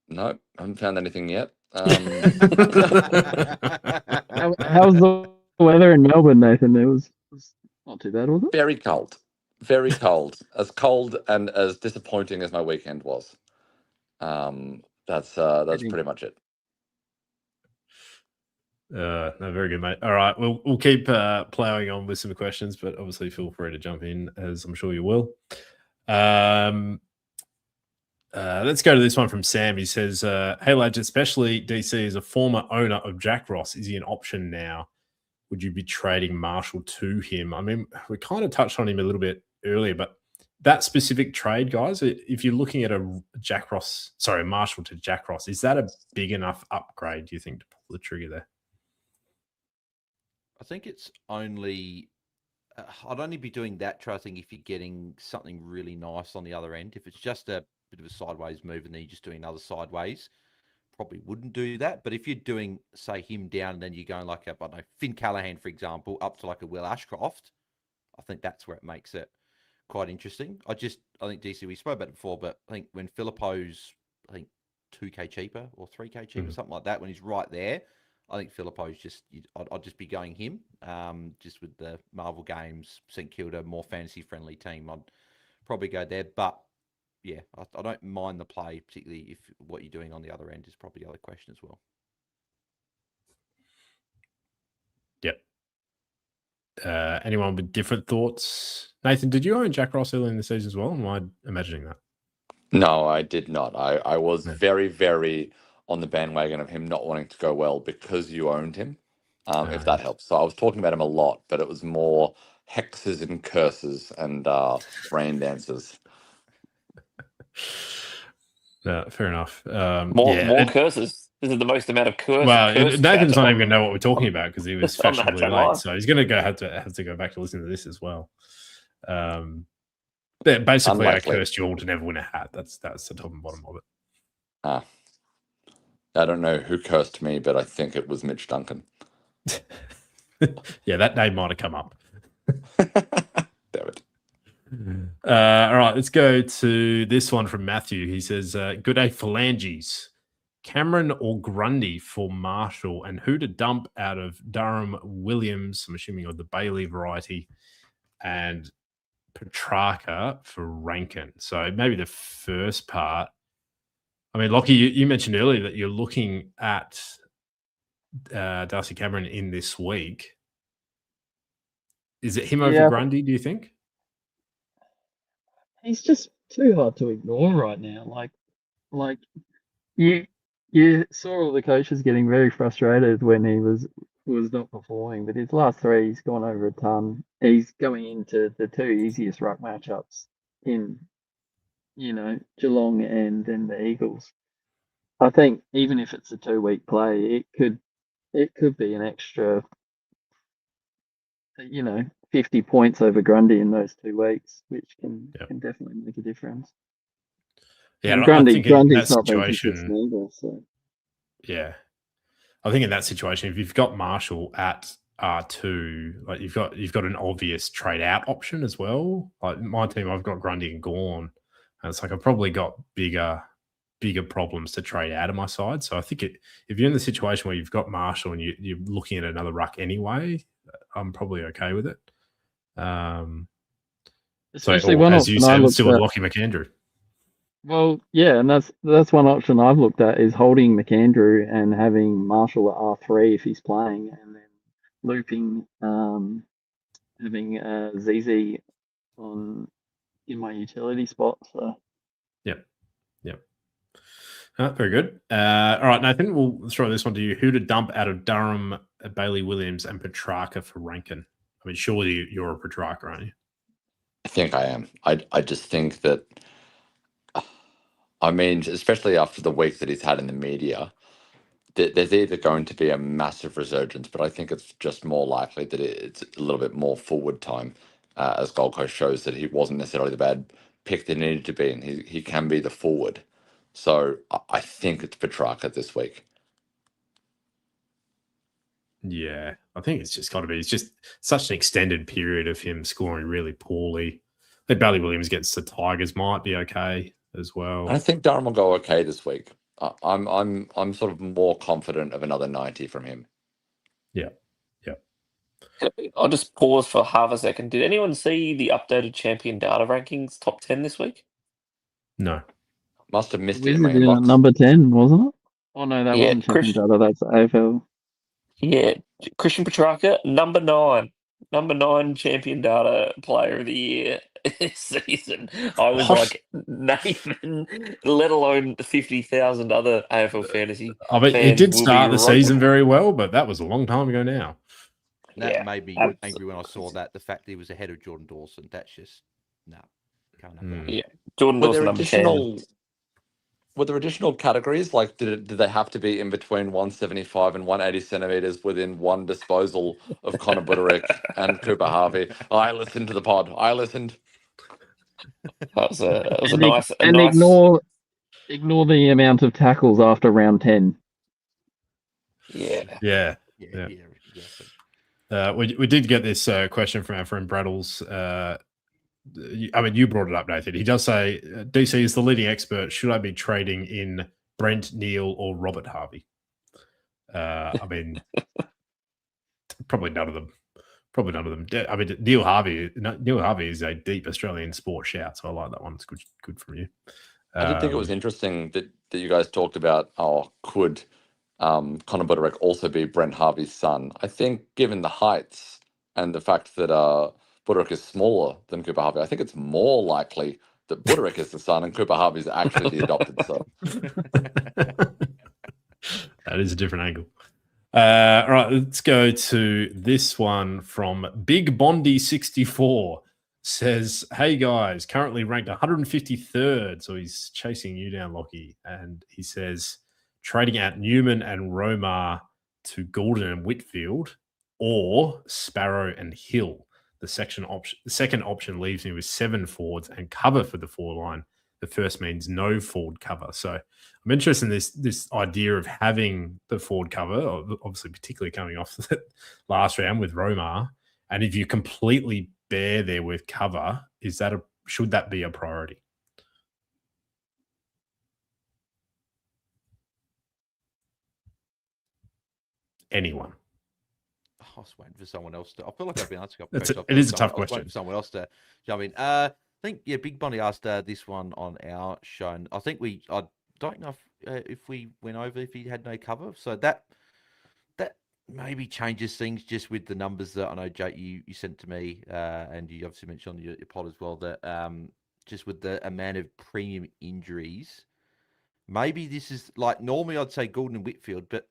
no, I haven't found anything yet. How's the weather in Melbourne, Nathan? It was not too bad, was it? Very cold. Very cold. As cold and as disappointing as my weekend was. That's pretty much it. No, very good, mate. All right, we'll keep plowing on with some questions, but obviously feel free to jump in, as I'm sure you will. Let's go to this one from Sam. He says, "Hey lads, especially DC is a former owner of Jack Ross. Is he an option now? Would you be trading Marshall to him?" I mean, we kind of touched on him a little bit earlier, but that specific trade, guys, if you're looking at a Marshall to Jack Ross, is that a big enough upgrade, do you think, to pull the trigger there? I think it's only. I'd only be doing that trade, I think, if you're getting something really nice on the other end. If it's just a bit of a sideways move and then you're just doing another sideways, probably wouldn't do that. But if you're doing, say, him down and then you're going like, I don't know, Finn Callahan, for example, up to like a Will Ashcroft, I think that's where it makes it quite interesting. I think, DC, we spoke about it before, but I think when Filippo's, 2K cheaper or 3K cheaper, something like that, when he's right there, I think Filippo's I'd just be going him. Just with the Marvel Games, St Kilda, more fantasy-friendly team, I'd probably go there. But yeah, I don't mind the play, particularly if what you're doing on the other end is probably the other question as well. Yep. Anyone with different thoughts? Nathan, did you own Jack Ross early in the season as well? Am I imagining that? No, I did not. I was very, very on the bandwagon of him not wanting to go well because you owned him, if that helps. So I was talking about him a lot, but it was more hexes and curses and rain dances. Fair enough. More curses. This is the most amount of curses. Well, Nathan's not even going to know what we're talking about because he was on fashionably late. So he's going to have to go back to listen to this as well. Basically, I cursed you all to never win a hat. That's the top and bottom of it. I don't know who cursed me, but I think it was Mitch Duncan. Yeah, that name might have come up. Damn it. All right, let's go to this one from Matthew. He says, good day, phalanges. Cameron or Grundy for Marshall, and who to dump out of Durham, Williams, I'm assuming of the Bailey variety, and Petrarca for Rankin. So maybe the first part. I mean, Lockie, you mentioned earlier that you're looking at Darcy Cameron in this week. Is it him over Grundy, do you think? He's just too hard to ignore right now. Like you saw all the coaches getting very frustrated when he was not performing, but his last three, he's gone over a ton. He's going into the two easiest ruck matchups in, Geelong and then the Eagles. I think even if it's a 2-week play, it could be an extra, 50 points over Grundy in those 2 weeks, which can definitely make a difference. Yeah, and Grundy's not been consistent either. So yeah, I think in that situation, if you've got Marshall at R2, like you've got an obvious trade out option as well. Like my team, I've got Grundy and Gawn, and it's like I've probably got bigger problems to trade out of my side. So I think if you're in the situation where you've got Marshall and you're looking at another ruck anyway, I'm probably okay with it. Especially one as you said, still with Lockie McAndrew. Well, yeah, and that's one option I've looked at is holding McAndrew and having Marshall at R3 if he's playing, and then looping having ZZ in my utility spot. So yep. Very good. All right, Nathan, we'll throw this one to you. Who to dump out of Durham, Bailey Williams, and Petrarca for Rankin? I mean, surely you're a Petrarca, aren't you? I think I am. I just think that, I mean, especially after the week that he's had in the media, there's either going to be a massive resurgence, but I think it's just more likely that it's a little bit more forward time, as Gold Coast shows that he wasn't necessarily the bad pick that he needed to be, and he can be the forward. So I think it's Petrarca this week. Yeah, I think it's just got to be. It's just such an extended period of him scoring really poorly. I think Bailey Williams against the Tigers might be okay as well. I think Durham will go okay this week. I'm sort of more confident of another 90 from him. Yeah. I'll just pause for half a second. Did anyone see the updated champion data rankings top 10 this week? No. Must have missed it in my Wizards inbox. number 10, wasn't it? Oh no, that wasn't champion data. That's AFL. Yeah, Christian Petrarca, number 9. Number 9 champion data player of the year this season. I was like, Nathan, let alone 50,000 other AFL fantasy. I mean, he did start the season very well, but that was a long time ago now. That made me angry when I saw that. The fact that he was ahead of Jordan Dawson. That's just, no. Can't have that. Yeah, Jordan Dawson number 10. Were there additional categories? Like, did they have to be in between 175 and 180 centimeters within one disposal of Connor Buderick and Cooper Harvey? I listened to the pod. I listened. That was a And nice. Ignore the amount of tackles after round 10. Yeah. Yeah. Yeah, exactly. We did get this question from our friend Braddles. I mean, you brought it up, Nathan. He does say, DC is the leading expert. Should I be trading in Brent, Neil, or Robert Harvey? I mean, probably none of them. Probably none of them. I mean, Neil Harvey is a deep Australian sport shout, so I like that one. It's good from you. I did think it was interesting that you guys talked about, could Conor Budarick also be Brent Harvey's son? I think given the heights and the fact that Budarick is smaller than Cooper Harvey, I think it's more likely that Budarick is the son and Cooper Harvey is actually the adopted son. That is a different angle. All right, let's go to this one from Big Bondi 64. Says, hey guys, currently ranked 153rd. So he's chasing you down, Lockie. And he says, trading out Newman and Romar to Gordon and Whitfield or Sparrow and Hill. The second option leaves me with 7 forwards and cover for the forward line. The first means no forward cover. So I'm interested in this idea of having the forward cover, obviously particularly coming off the last round with Romar. And if you completely bare there with cover, should that be a priority? Anyone? I was waiting for someone else to. I feel like I've been answering. It is a tough question. For someone else to jump in. I think Big Bonnie asked this one on our show. And I think I don't know if we went over if he had no cover. So that maybe changes things just with the numbers that I know, Jake, you sent to me, and you obviously mentioned on your pod as well that just with the amount of premium injuries, maybe this is like normally I'd say Gordon and Whitfield, but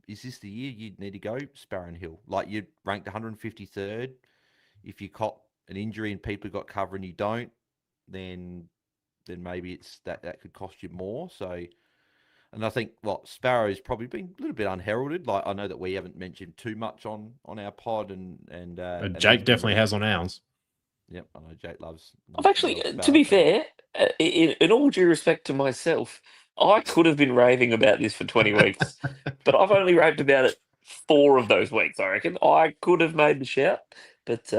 is this the year you'd need to go Sparrow and Hill? Like you're ranked 153rd. If you cop an injury and people got cover and you don't, then maybe it's that could cost you more. So, and I think Sparrow's probably been a little bit unheralded. Like I know that we haven't mentioned too much on our pod, and Jake definitely has on ours. Yep, I know Jake loves. I've actually, to be fair, in all due respect to myself, I could have been raving about this for 20 weeks, but I've only raved about it 4 of those weeks, I reckon. I could have made the shout, but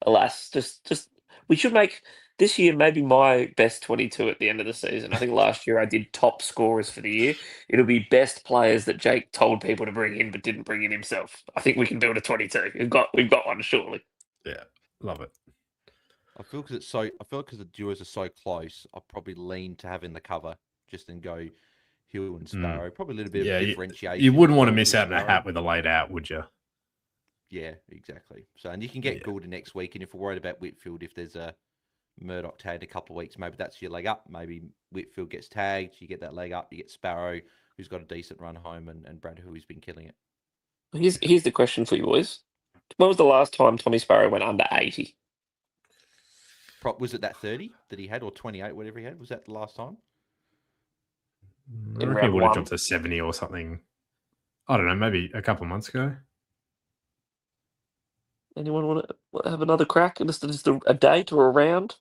alas, just we should make this year maybe my best 22 at the end of the season. I think last year I did top scorers for the year. It'll be best players that Jake told people to bring in but didn't bring in himself. I think we can build a 22. We've got one, surely. Yeah, love it. I feel because the duos are so close, I'll probably lean to having the cover just and go Hill and Sparrow. Probably a little bit of differentiation. You wouldn't want to miss out on a hat with a laid out, would you? Yeah, exactly. So, and you can get Gordon next week, and if we're worried about Whitfield, if there's a Murdoch tagged in a couple of weeks, maybe that's your leg up. Maybe Whitfield gets tagged, you get that leg up, you get Sparrow, who's got a decent run home, and Brad, who's been killing it. Here's the question for you boys. When was the last time Tommy Sparrow went under 80? Was it that 30 that he had, or 28, whatever he had? Was that the last time? I reckon he would have jumped to 70 or something. I don't know, maybe a couple of months ago. Anyone want to have another crack? Just a date or a round?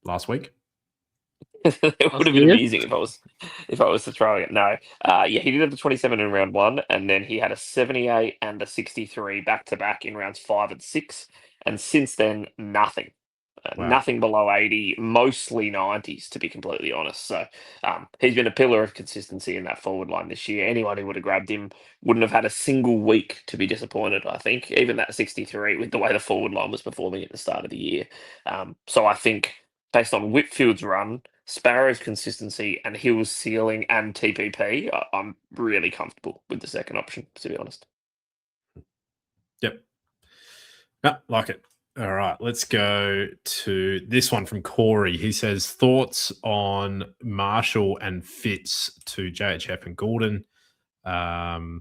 Last week. It would have been amusing if I was to throw it. No, he did have the 27 in round 1, and then he had a 78 and a 63 back to back in rounds 5 and 6, and since then nothing. Wow. Nothing below 80, mostly 90s, to be completely honest. So he's been a pillar of consistency in that forward line this year. Anyone who would have grabbed him wouldn't have had a single week to be disappointed, I think. Even that 63 with the way the forward line was performing at the start of the year. So I think based on Whitfield's run, Sparrow's consistency, and Hill's ceiling and TPP, I'm really comfortable with the second option, to be honest. Yep. No, like it. All right, let's go to this one from Corey. He says, thoughts on Marshall and Fitz to JHF and Gordon. Will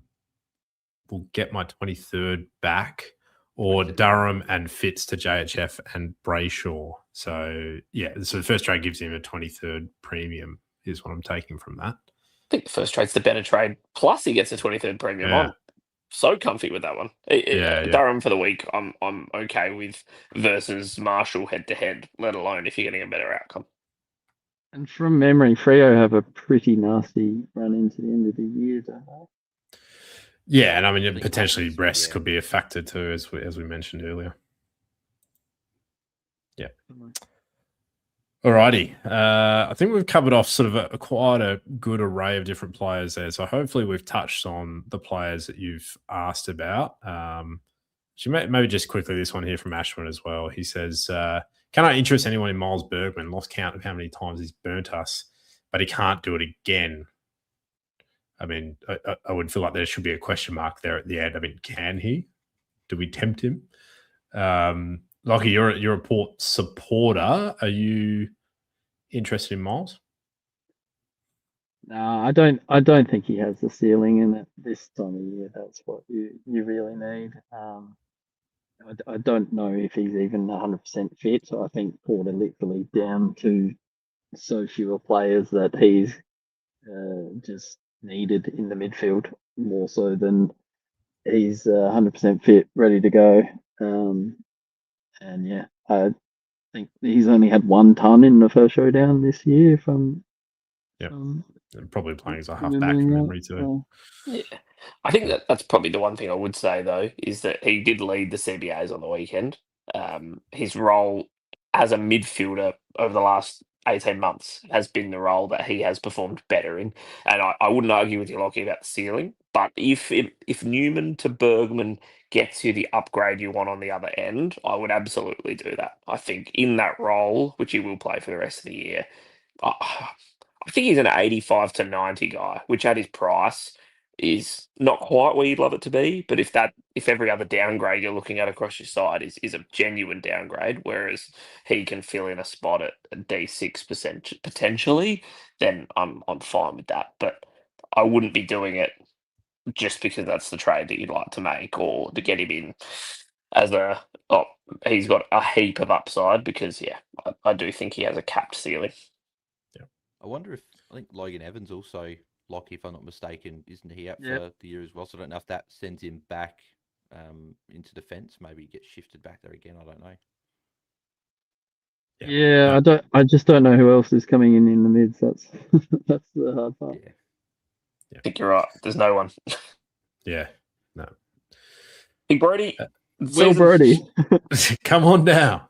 get my 23rd back, or Durham and Fitz to JHF and Brayshaw. So, so the first trade gives him a 23rd premium is what I'm taking from that. I think the first trade's the better trade. Plus he gets a 23rd premium on. So comfy with that one. Durham for the week, I'm okay with versus Marshall head to head, let alone if you're getting a better outcome. And from memory, Freo have a pretty nasty run into the end of the year, don't they? Yeah, and I mean, think potentially Hawkins, rest yeah. could be a factor too, as we mentioned earlier. Yeah. Alrighty. I think we've covered off sort of quite a good array of different players there. So hopefully we've touched on the players that you've asked about. Maybe just quickly this one here from Ashwin as well. He says, can I interest anyone in Miles Bergman? Lost count of how many times he's burnt us, but he can't do it again. I mean, I would feel like there should be a question mark there at the end. I mean, can he? Do we tempt him? Lockie, you're a Port supporter. Are you interested in Miles? No, I don't think he has the ceiling in it this time of year. That's what you really need. I don't know if he's even 100% fit. So I think Port are literally down to so fewer players that he's just needed in the midfield more so than he's 100% fit, ready to go. And yeah, I think he's only had 1 ton in the first showdown this year. From probably playing as a halfback from memory too. Yeah, I think that's probably the one thing I would say though is that he did lead the CBAs on the weekend. His role as a midfielder over the last 18 months has been the role that he has performed better in, and I wouldn't argue with you, Lockie, about the ceiling. But if Newman to Bergman gets you the upgrade you want on the other end, I would absolutely do that. I think in that role, which he will play for the rest of the year, I think he's an 85 to 90 guy, which at his price is not quite where you'd love it to be. But if every other downgrade you're looking at across your side is a genuine downgrade, whereas he can fill in a spot at a D6% potentially, then I'm fine with that. But I wouldn't be doing it just because that's the trade that you'd like to make or to get him in as he's got a heap of upside because I do think he has a capped ceiling. I wonder if I think Logan Evans also, Lockie, if I'm not mistaken, isn't he out Yep. for the year as well? So I don't know if that sends him back into defence. Maybe he gets shifted back there again. I don't know. Yeah, I just don't know who else is coming in the mids. That's that's the hard part. Yeah. I think you're right. There's no one. Yeah, no. Big Brody. Will Brody. Come on down.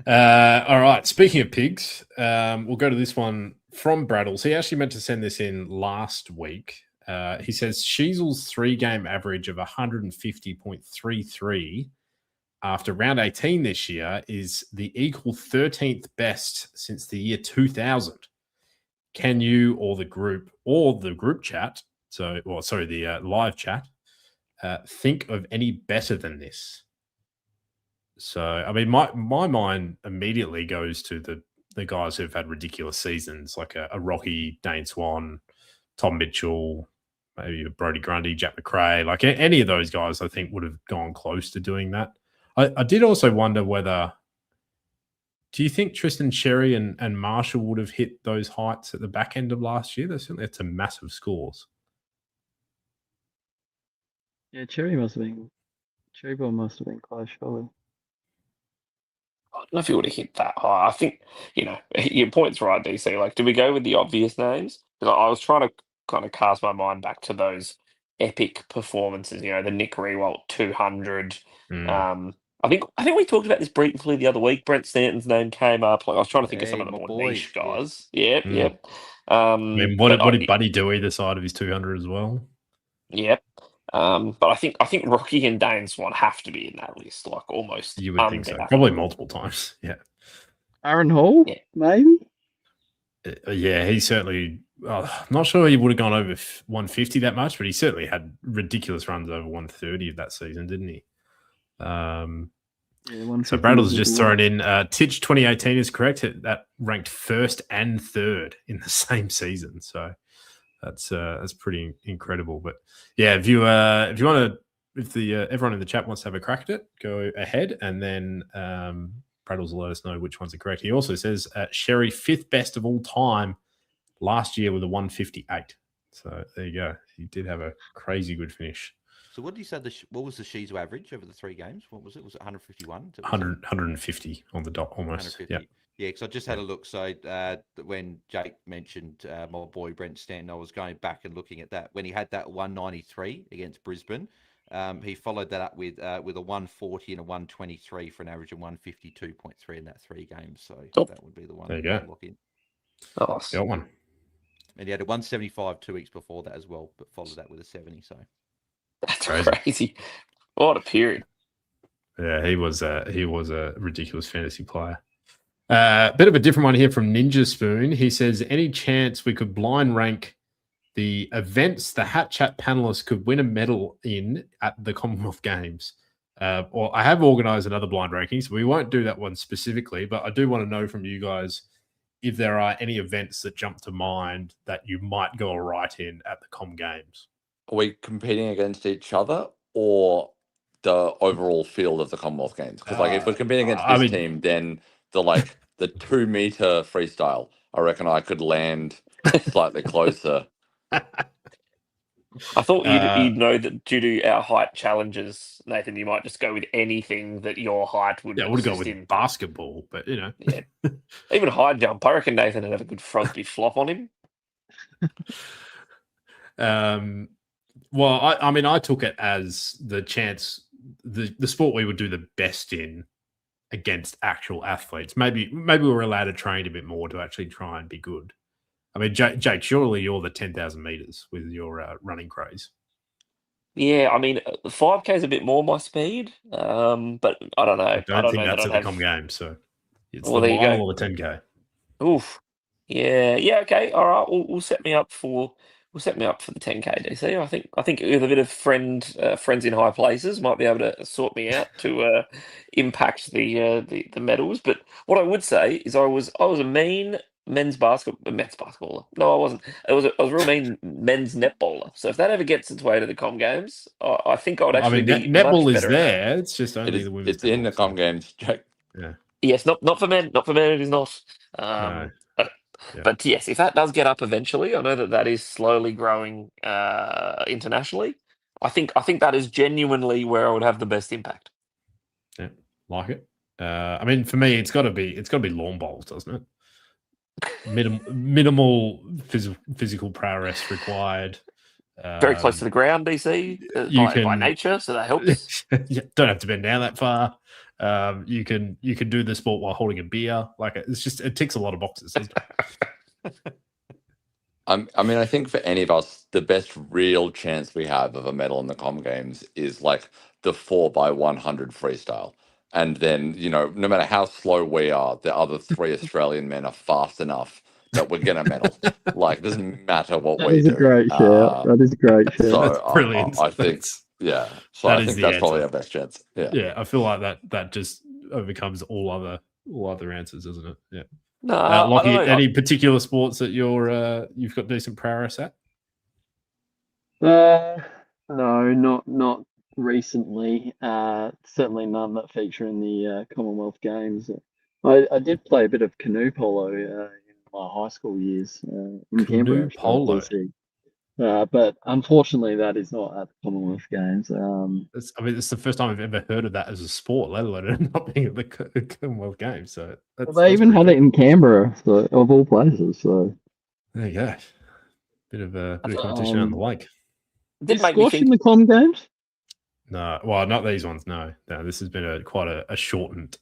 All right. Speaking of pigs, we'll go to this one from Braddles. He actually meant to send this in last week. He says Sheasel's 3-game average of 150.33 after round 18 this year is the equal 13th best since the year 2000. Can you or the group chat, the live chat, think of any better than this? So, I mean, my mind immediately goes to the guys who've had ridiculous seasons, like a Rocky, Dane Swan, Tom Mitchell, maybe a Brodie Grundy, Jack McRae. Like any of those guys, I think would have gone close to doing that. I did also wonder whether, do you think Tristan Sherry and Marshall would have hit those heights at the back end of last year? They certainly had some massive scores. Yeah, Cherry Ball must have been close, surely. I don't know if he would have hit that high. I think, your point's right, DC. Like, do we go with the obvious names? Because I was trying to kind of cast my mind back to those epic performances, the Nick Rewalt 200. I think we talked about this briefly the other week. Brent Stanton's name came up. Like I was trying to think of some of the more niche guys. Yeah. Yep. I mean, what did Buddy do either side of his 200 as well? Yep. But I think Rocky and Dane Swan have to be in that list, like almost. You would think so. Probably multiple times. Yeah. Aaron Hall, maybe. Yeah, he certainly. I'm not sure he would have gone over 150 that much, but he certainly had ridiculous runs over 130 of that season, didn't he? So Braddle's just thrown in Titch 2018 is correct. That ranked first and third in the same season. So that's pretty incredible. But yeah, if you want to, if everyone in the chat wants to have a crack at it, go ahead, and then Braddles will let us know which ones are correct. He also says Sherry 5th best of all time last year with a 158. So there you go. He did have a crazy good finish. So what did you say? What was the Shizu average over the 3 games? What was it? Was it 151? 150 on the dot almost. 150. Yeah, because I just had a look. So when Jake mentioned my boy Brent Stanton, I was going back and looking at that. When he had that 193 against Brisbane, he followed that up with a 140 and a 123 for an average of 152.3 in that 3 games. So that would be the one. There you go. Lock in. Nice. Got one. And he had a 175 2 weeks before that as well, but followed that with a 70. So That's Crazy. crazy. What a period. Yeah, he was a ridiculous fantasy player. Bit of a different one here from Ninja Spoon. He says, any chance we could blind rank the events the Hat Chat panelists could win a medal in at the Commonwealth Games? Or I have organized another blind ranking, so we won't do that one specifically, but I do want to know from you guys if there are any events that jump to mind that you might go all right in at the Com Games. Are we competing against each other or the overall field of the Commonwealth Games? Because if we're competing against this team, then the 2 meter freestyle, I reckon I could land slightly closer. I thought you'd know that due to our height challenges, Nathan, you might just go with anything that your height would. Yeah, I would go assist with in. basketball, but Yeah, even high jump. I reckon Nathan would have a good Frosby flop on him. Well, I mean, I took it as the chance, the sport we would do the best in against actual athletes. Maybe we were allowed to train a bit more to actually try and be good. I mean, Jake, surely you're the 10,000 meters with your running craze. Yeah, I mean, 5K is a bit more my speed, but I don't know. I don't think know that's that at the Com Games, so it's Well, the there you mile go. or the 10K. Oof. Yeah. Okay. All right. We'll set me up for the 10K, DC. I think with a bit of friends in high places might be able to sort me out to impact the medals. But what I would say is I was a mean men's basketballer. No, I wasn't. I was a real mean men's netballer. So if that ever gets its way to the Com Games, I think I would actually be netball much is better at that. there. It's just only the women's. It's in the Com Games, Jake. Yeah. Yes, not for men. Not for men. It is not. No. But yes, if that does get up eventually, I know that is slowly growing internationally. I think that is genuinely where I would have the best impact. Yeah, like it. I mean, for me, it's got to be lawn bowls, doesn't it? Minimal physical prowess required. Very close to the ground, DC, by nature, so that helps. You don't have to bend down that far. You can do the sport while holding a beer. Like it ticks a lot of boxes, doesn't it? I mean, I think for any of us, the best real chance we have of a medal in the Com Games is like the 4x100 freestyle. And then, no matter how slow we are, the other 3 Australian men are fast enough that we're going to medal. It doesn't matter what we do. That is a great shout. That is a great shout. So that's brilliant. I think, yeah. So I think that's probably our best chance. Yeah. Yeah, I feel like that just overcomes all other answers, doesn't it? Yeah. No, Lockie, any particular sports that you've got decent prowess at? No, not recently. Certainly none that feature in the Commonwealth Games. I did play a bit of canoe polo in my high school years in Canberra. Canoe polo. But unfortunately, that is not at the Commonwealth Games. It's the first time I've ever heard of that as a sport, let alone it not being at the Commonwealth Games. So they even had it in Canberra, so, of all places. So there you go. Bit of competition on the lake. Is squash in the Com Games? No, well, not these ones. No. This has been quite a shortened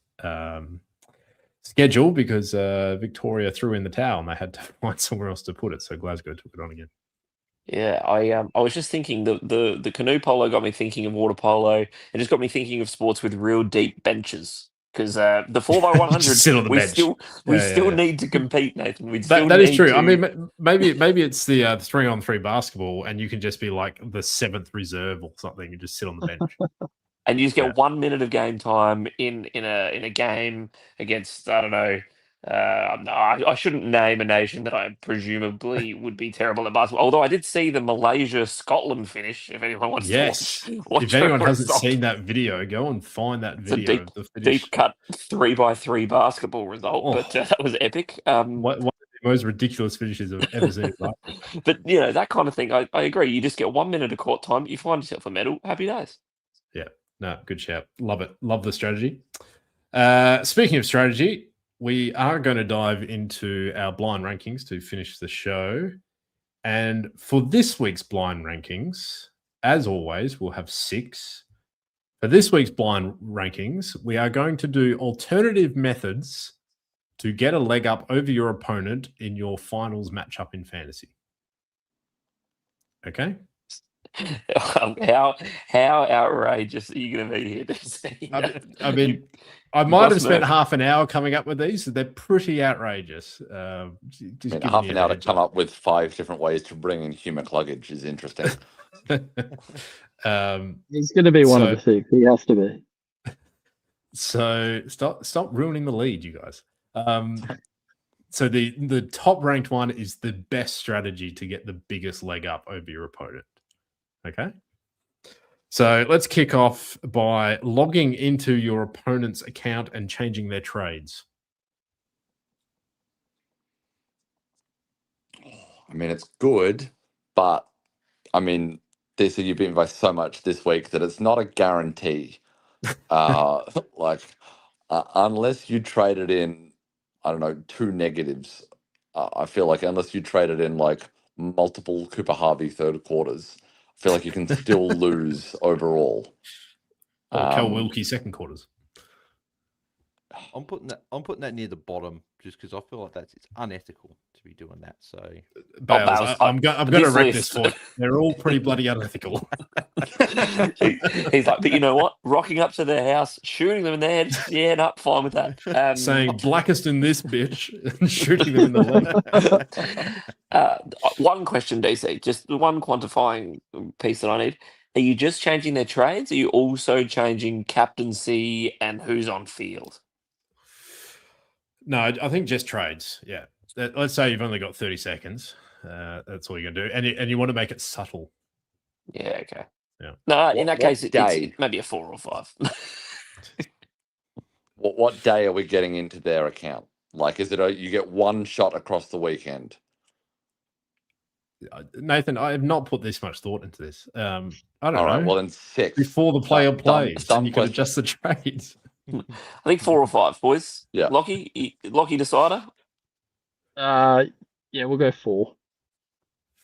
schedule because Victoria threw in the towel and they had to find somewhere else to put it. So Glasgow took it on again. Yeah, I was just thinking the canoe polo got me thinking of water polo. It just got me thinking of sports with real deep benches. Because the 4x100, we still need to compete, Nathan. That is true. I mean, maybe it's the 3-on-3 basketball, and you can just be like the 7th reserve or something, and just sit on the bench. And you just get 1 minute of game time in a game against, I don't know. I shouldn't name a nation that I presumably would be terrible at basketball. Although I did see the Malaysia-Scotland finish. If anyone wants to watch if anyone hasn't seen that video, go and find that video of the finish. Deep cut 3x3 basketball result, but that was epic. One of the most ridiculous finishes I've ever seen. But that kind of thing, I agree. You just get 1 minute of court time. You find yourself a medal. Happy days. Yeah, no, good shout. Love it. Love the strategy. Speaking of strategy, we are going to dive into our blind rankings to finish the show. And for this week's blind rankings, as always, we'll have 6. For this week's blind rankings, we are going to do alternative methods to get a leg up over your opponent in your finals matchup in fantasy. Okay? How outrageous are you going to be here? I mean, I might have spent half an hour coming up with these. So they're pretty outrageous. Just half an hour to come up with 5 different ways to bring in humic luggage is interesting. He's going to be one of the 6. He has to be. So stop ruining the lead, you guys. So the top ranked one is the best strategy to get the biggest leg up over your opponent. Okay. So let's kick off by logging into your opponent's account and changing their trades. I mean, it's good, but I mean, DC, you've been by so much this week that it's not a guarantee. Unless you traded in, I don't know, 2 negatives, I feel like unless you traded in like multiple Cooper Harvey third quarters, I feel like you can still lose overall. Or Kel Wilkie second quarters. I'm putting that near the bottom just because I feel like it's unethical to be doing that. So, Bales, I'm going to wreck this for you. They're all pretty bloody unethical. He's like, but you know what? Rocking up to their house, shooting them in the head. Yeah, no, fine with that. Saying blackest in this bitch and shooting them in the leg. One question, DC, just one quantifying piece that I need. Are you just changing their trades? Are you also changing captaincy and who's on field? No, I think just trades. Yeah. Let's say you've only got 30 seconds. That's all you're going to do. And you want to make it subtle. Yeah, okay. Yeah. No, in that case, it's maybe a 4 or 5. What day are we getting into their account? Like, is it you get one shot across the weekend? Nathan, I have not put this much thought into this. I don't know. All right, well, then 6. Before the player plays, dumb you can question. adjust the trades. I think 4 or 5, boys. Yeah. Lockie decider? Yeah, we'll go 4.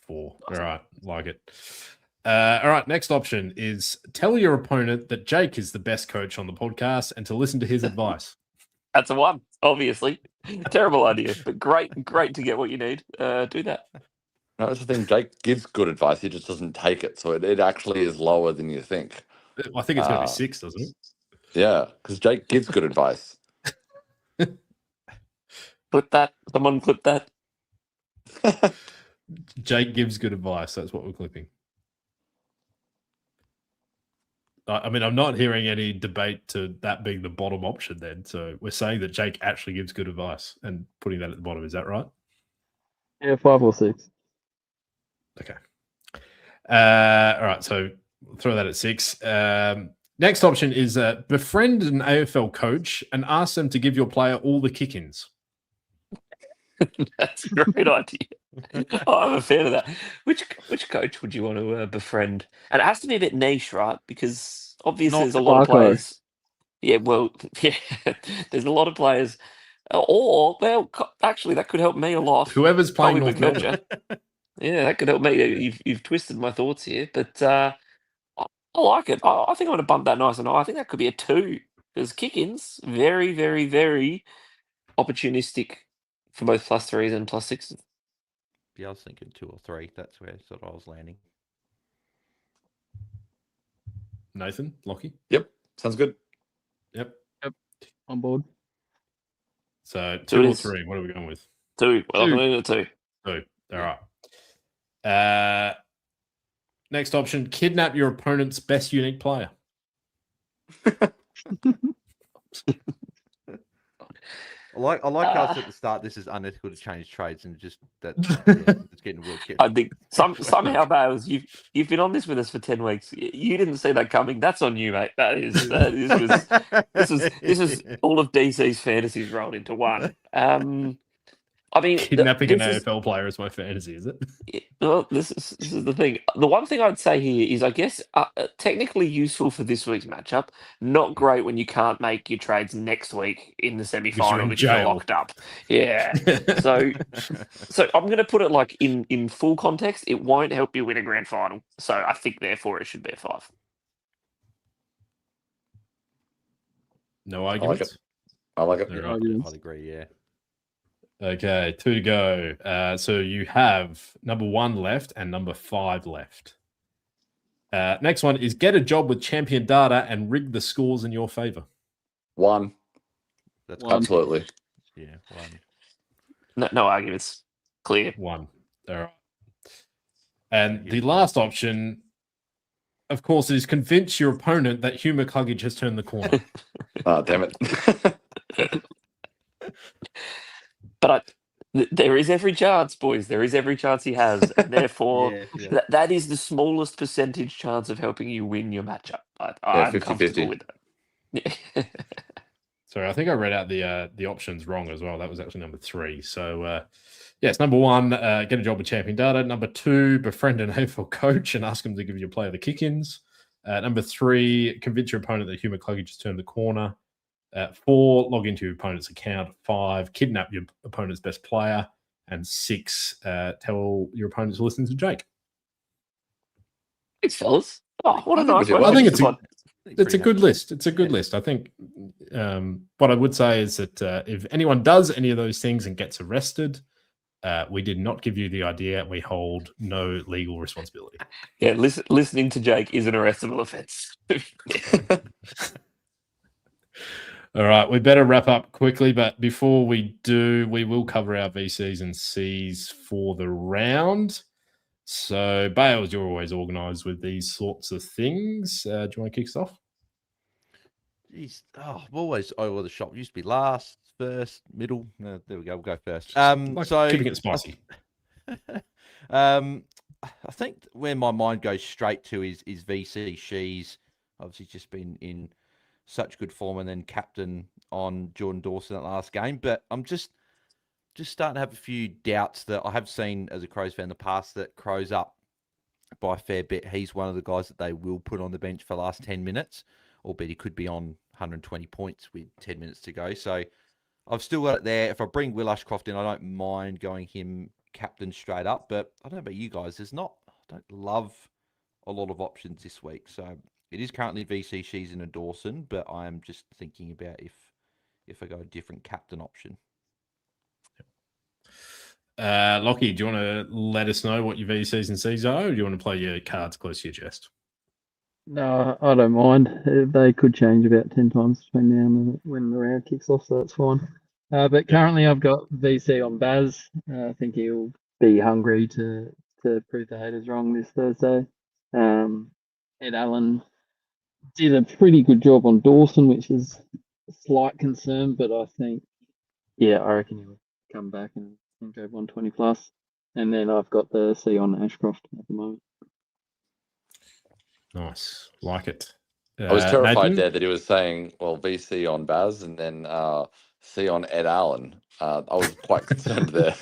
4. All right, like it. All right, next option is tell your opponent that Jake is the best coach on the podcast and to listen to his advice. That's a 1, obviously. Terrible idea, but great to get what you need. Do that. No, that's the thing. Jake gives good advice. He just doesn't take it. So it actually is lower than you think. I think it's going to be 6, doesn't it? Yeah, because Jake gives good advice. Clip that. Someone clip that. Jake gives good advice. That's what we're clipping. I mean, I'm not hearing any debate to that being the bottom option then. So we're saying that Jake actually gives good advice and putting that at the bottom. Is that right? Yeah, 5 or 6. Okay. All right. So throw that at 6. Next option is befriend an AFL coach and ask them to give your player all the kick-ins. That's a great idea. I'm a fan of that. Which coach would you want to befriend? And it has to be a bit niche, right? Because obviously there's a lot of players. Yeah, well, yeah, there's a lot of players. Actually, that could help me a lot. Whoever's playing North Melbourne. Yeah, that could help me. You've twisted my thoughts here, but I like it. I think I'm going to bump that nice and high. I think that could be a 2 because kick-ins very, very, very opportunistic for both +3s and +6s. Yeah, I was thinking 2 or 3. That's where sort of I was landing. Nathan, Lockie? Yep, sounds good. Yep. On board. So 2 or 3, what are we going with? 2. Well, I'm going to 2. 2. All right. Next option, kidnap your opponent's best unique player. I like how I said at the start this is unethical to change trades and just that it's getting worse. I think somehow, Bales, you've been on this with us for 10 weeks. You didn't see that coming. That's on you, mate. This is all of DC's fantasies rolled into one. I mean, Kidnapping an this is AFL player is my fantasy, is it? well, this is the thing. The one thing I'd say here is, I guess, technically useful for this week's matchup. Not great when you can't make your trades next week in the Because you're semi-final in because you're jail. locked up. Yeah. So I'm going to put it like in full context. It won't help you win a grand final. So I think therefore it should be a 5. No like arguments. I like it. All right. Arguments. I'd agree. Yeah. Okay, 2 to go. So you have number 1 left and number 5 left. Next one is get a job with champion data and rig the scores in your favor. 1. That's One. Absolutely. Yeah. One. No arguments. Clear. 1. All right. And Yeah. the last option, of course, is convince your opponent that Hugh McCluggage has turned the corner. Oh, damn it. But there is every chance, boys. There is every chance he has, and therefore Yeah. that is the smallest percentage chance of helping you win your matchup. Yeah, I'm 50-50. comfortable with that. Sorry, I think I read out the options wrong as well. That was actually number 3. So, yes, number 1, get a job with champion data. Number 2, befriend an AFL coach and ask him to give your player the kick-ins. Number 3, convince your opponent that Hugh McCluggage has turned the corner. 4, log into your opponent's account. 5, kidnap your opponent's best player. And 6, tell your opponent to listen to Jake. Thanks, fellas. Oh, what I a think we nice did way well. to I think finish the pod. It's a good list. It's a good list. I think what I would say is that if anyone does any of those things and gets arrested, we did not give you the idea. We hold no legal responsibility. Yeah, listening to Jake is an arrestable offence. All right, we better wrap up quickly, but before we do, we will cover our VCs and Cs for the round. So, Bales, you're always organised with these sorts of things. Do you want to kick us off? Jeez. Oh, I'm always over the shop. Used to be last, first, middle. No, there we go. We'll go first. Like So keeping it spicy. I think where my mind goes straight to is VC. She's obviously just been in such good form, and then captain on Jordan Dawson that last game. But I'm just starting to have a few doubts that I have seen as a Crows fan in the past that Crows up by a fair bit. He's one of the guys that they will put on the bench for the last 10 minutes, albeit he could be on 120 points with 10 minutes to go. So I've still got it there. If I bring Will Ashcroft in, I don't mind going him captain straight up. But I don't know about you guys. I don't love a lot of options this week. So it is currently VC, She's in a Dawson, but I am just thinking about if I go a different captain option. Lockie, do you want to let us know what your VCs and Cs are, or do you want to play your cards close to your chest? No, I don't mind. They could change about 10 times between now and when the round kicks off, so that's fine. But currently I've got VC on Baz. I think he'll be hungry to prove the haters wrong this Thursday. Ed Allen did a pretty good job on Dawson, which is a slight concern, but I think, I reckon he'll come back and go 120 plus. And then I've got the C on Ashcroft at the moment. Nice. Like it. I was terrified Nathan? there that he was saying, well, VC on Baz and then C on Ed Allen. I was quite concerned there.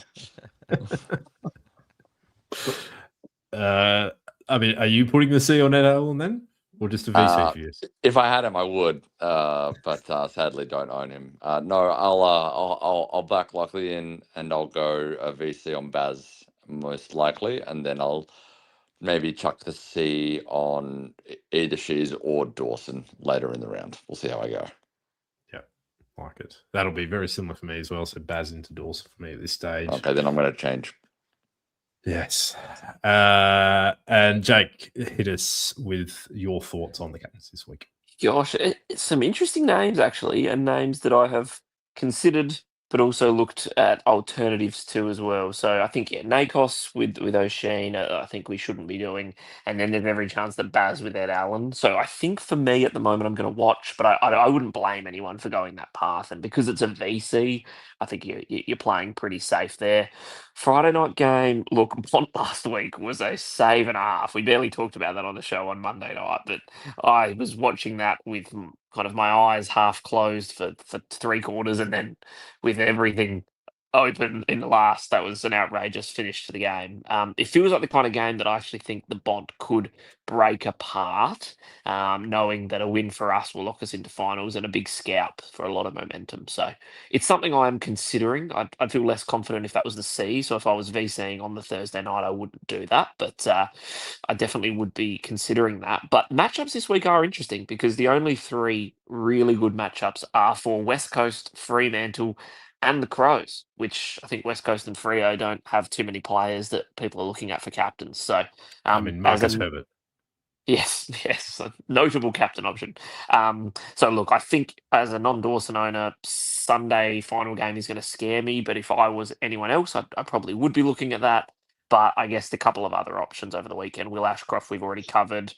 I mean, are you putting the C on Ed Allen then? Or just a VC for you? If I had him, I would, but sadly don't own him. No, I'll back Lockley in, and I'll go a VC on Baz most likely, and then I'll maybe chuck the C on either She's or Dawson later in the round. We'll see how I go. Yeah, like it. That'll be very similar for me as well. So Baz into Dawson for me at this stage. Okay, then I'm going to change. Yes. And Jake, hit us with your thoughts on the captains this week. Gosh, it's some interesting names actually, and names that I have considered, but also looked at alternatives to as well. So I think Nakos with O'Sheen, I think we shouldn't be doing, and then there's every chance that Baz with Ed Allen. So I think for me at the moment I'm going to watch, but I wouldn't blame anyone for going that path. And because it's a VC, I think you're playing pretty safe there. Friday night game, look, last week was a save and a half. We barely talked about that on the show on Monday night, but I was watching that with kind of my eyes half closed for 3 quarters, and then with everything Oh, he put in the last. That was an outrageous finish to the game. It feels like the kind of game that I actually think the Bont could break apart, knowing that a win for us will lock us into finals and a big scalp for a lot of momentum. So it's something I am considering. I'd feel less confident if that was the C. So if I was VCing on the Thursday night, I wouldn't do that. But I definitely would be considering that. But matchups this week are interesting because the only three really good matchups are for West Coast, Fremantle, and the Crows, which I think West Coast and Freo don't have too many players that people are looking at for captains. So, I mean, as Marcus a Herbert. yes, yes, a notable captain option. So look, I think as a non-Dawson owner, Sunday final game is going to scare me. But if I was anyone else, I probably would be looking at that. But I guess the couple of other options over the weekend, Will Ashcroft, we've already covered.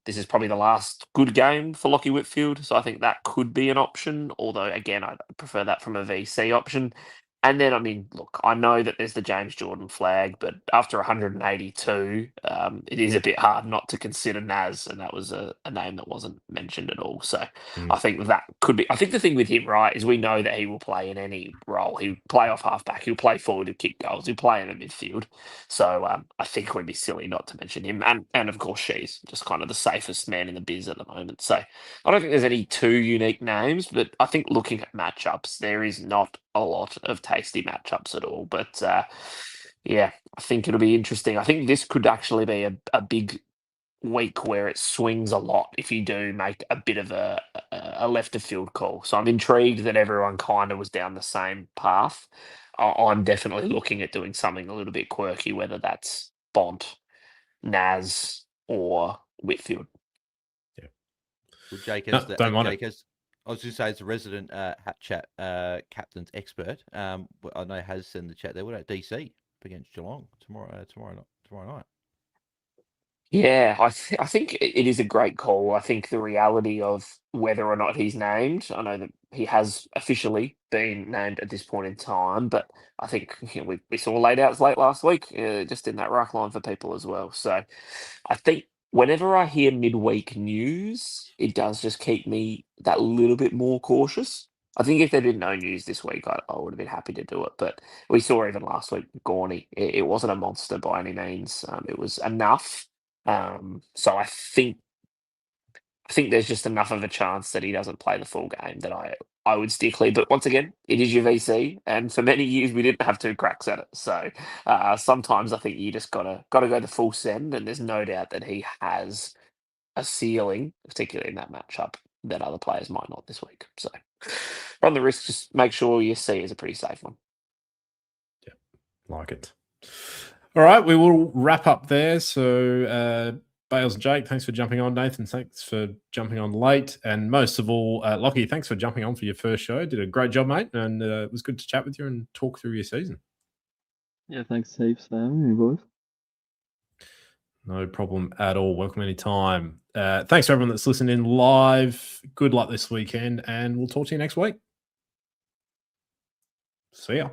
This is probably the last good game for Lockie Whitfield, so I think that could be an option. Although again, I prefer that from a VC option. And then, I mean, look, I know that there's the James Jordan flag, but after 182, it is a bit hard not to consider Naz, and that was a name that wasn't mentioned at all. So I think that could be. I think the thing with him, right, is we know that he will play in any role. He'll play off halfback, he'll play forward, he'll kick goals, he'll play in the midfield. So I think we'd be silly not to mention him. And of course, she's just kind of the safest man in the biz at the moment. So I don't think there's any too unique names, but I think looking at matchups, there is not a lot of tasty matchups at all. But yeah, I think it'll be interesting. I think this could actually be a big week where it swings a lot if you do make a bit of a left of field call. So I'm intrigued that everyone kind of was down the same path. I'm definitely looking at doing something a little bit quirky, whether that's Bont, Naz, or Whitfield. Well, Jake, No, don't mind Jake, as I was going to say, as a resident Hat Chat captain's expert, I know has in the chat there. What about DC against Geelong tomorrow night? Yeah, I think it is a great call. I think the reality of whether or not he's named, I know that he has officially been named at this point in time, but I think we saw laid outs late last week, just in that ruck line for people as well. So I think whenever I hear midweek news, it does just keep me that little bit more cautious. I think if there'd been no news this week, I would have been happy to do it. But we saw even last week, Gorney, it wasn't a monster by any means. It was enough. So I think there's just enough of a chance that he doesn't play the full game that I would steer clear. But once again, it is your VC, and for many years we didn't have two cracks at it. So sometimes I think you just gotta go the full send, and there's no doubt that he has a ceiling, particularly in that matchup, that other players might not this week. So run the risk, just make sure your C is a pretty safe one. Yeah, like it. All right, we will wrap up there. So Bales and Jake, thanks for jumping on. Nathan, thanks for jumping on late. And most of all, Lockie, thanks for jumping on for your first show. Did a great job, mate. And it was good to chat with you and talk through your season. Yeah, thanks, heaps for having me, boys. No problem at all. Welcome anytime. Thanks to everyone that's listening in live. Good luck this weekend, and we'll talk to you next week. See ya.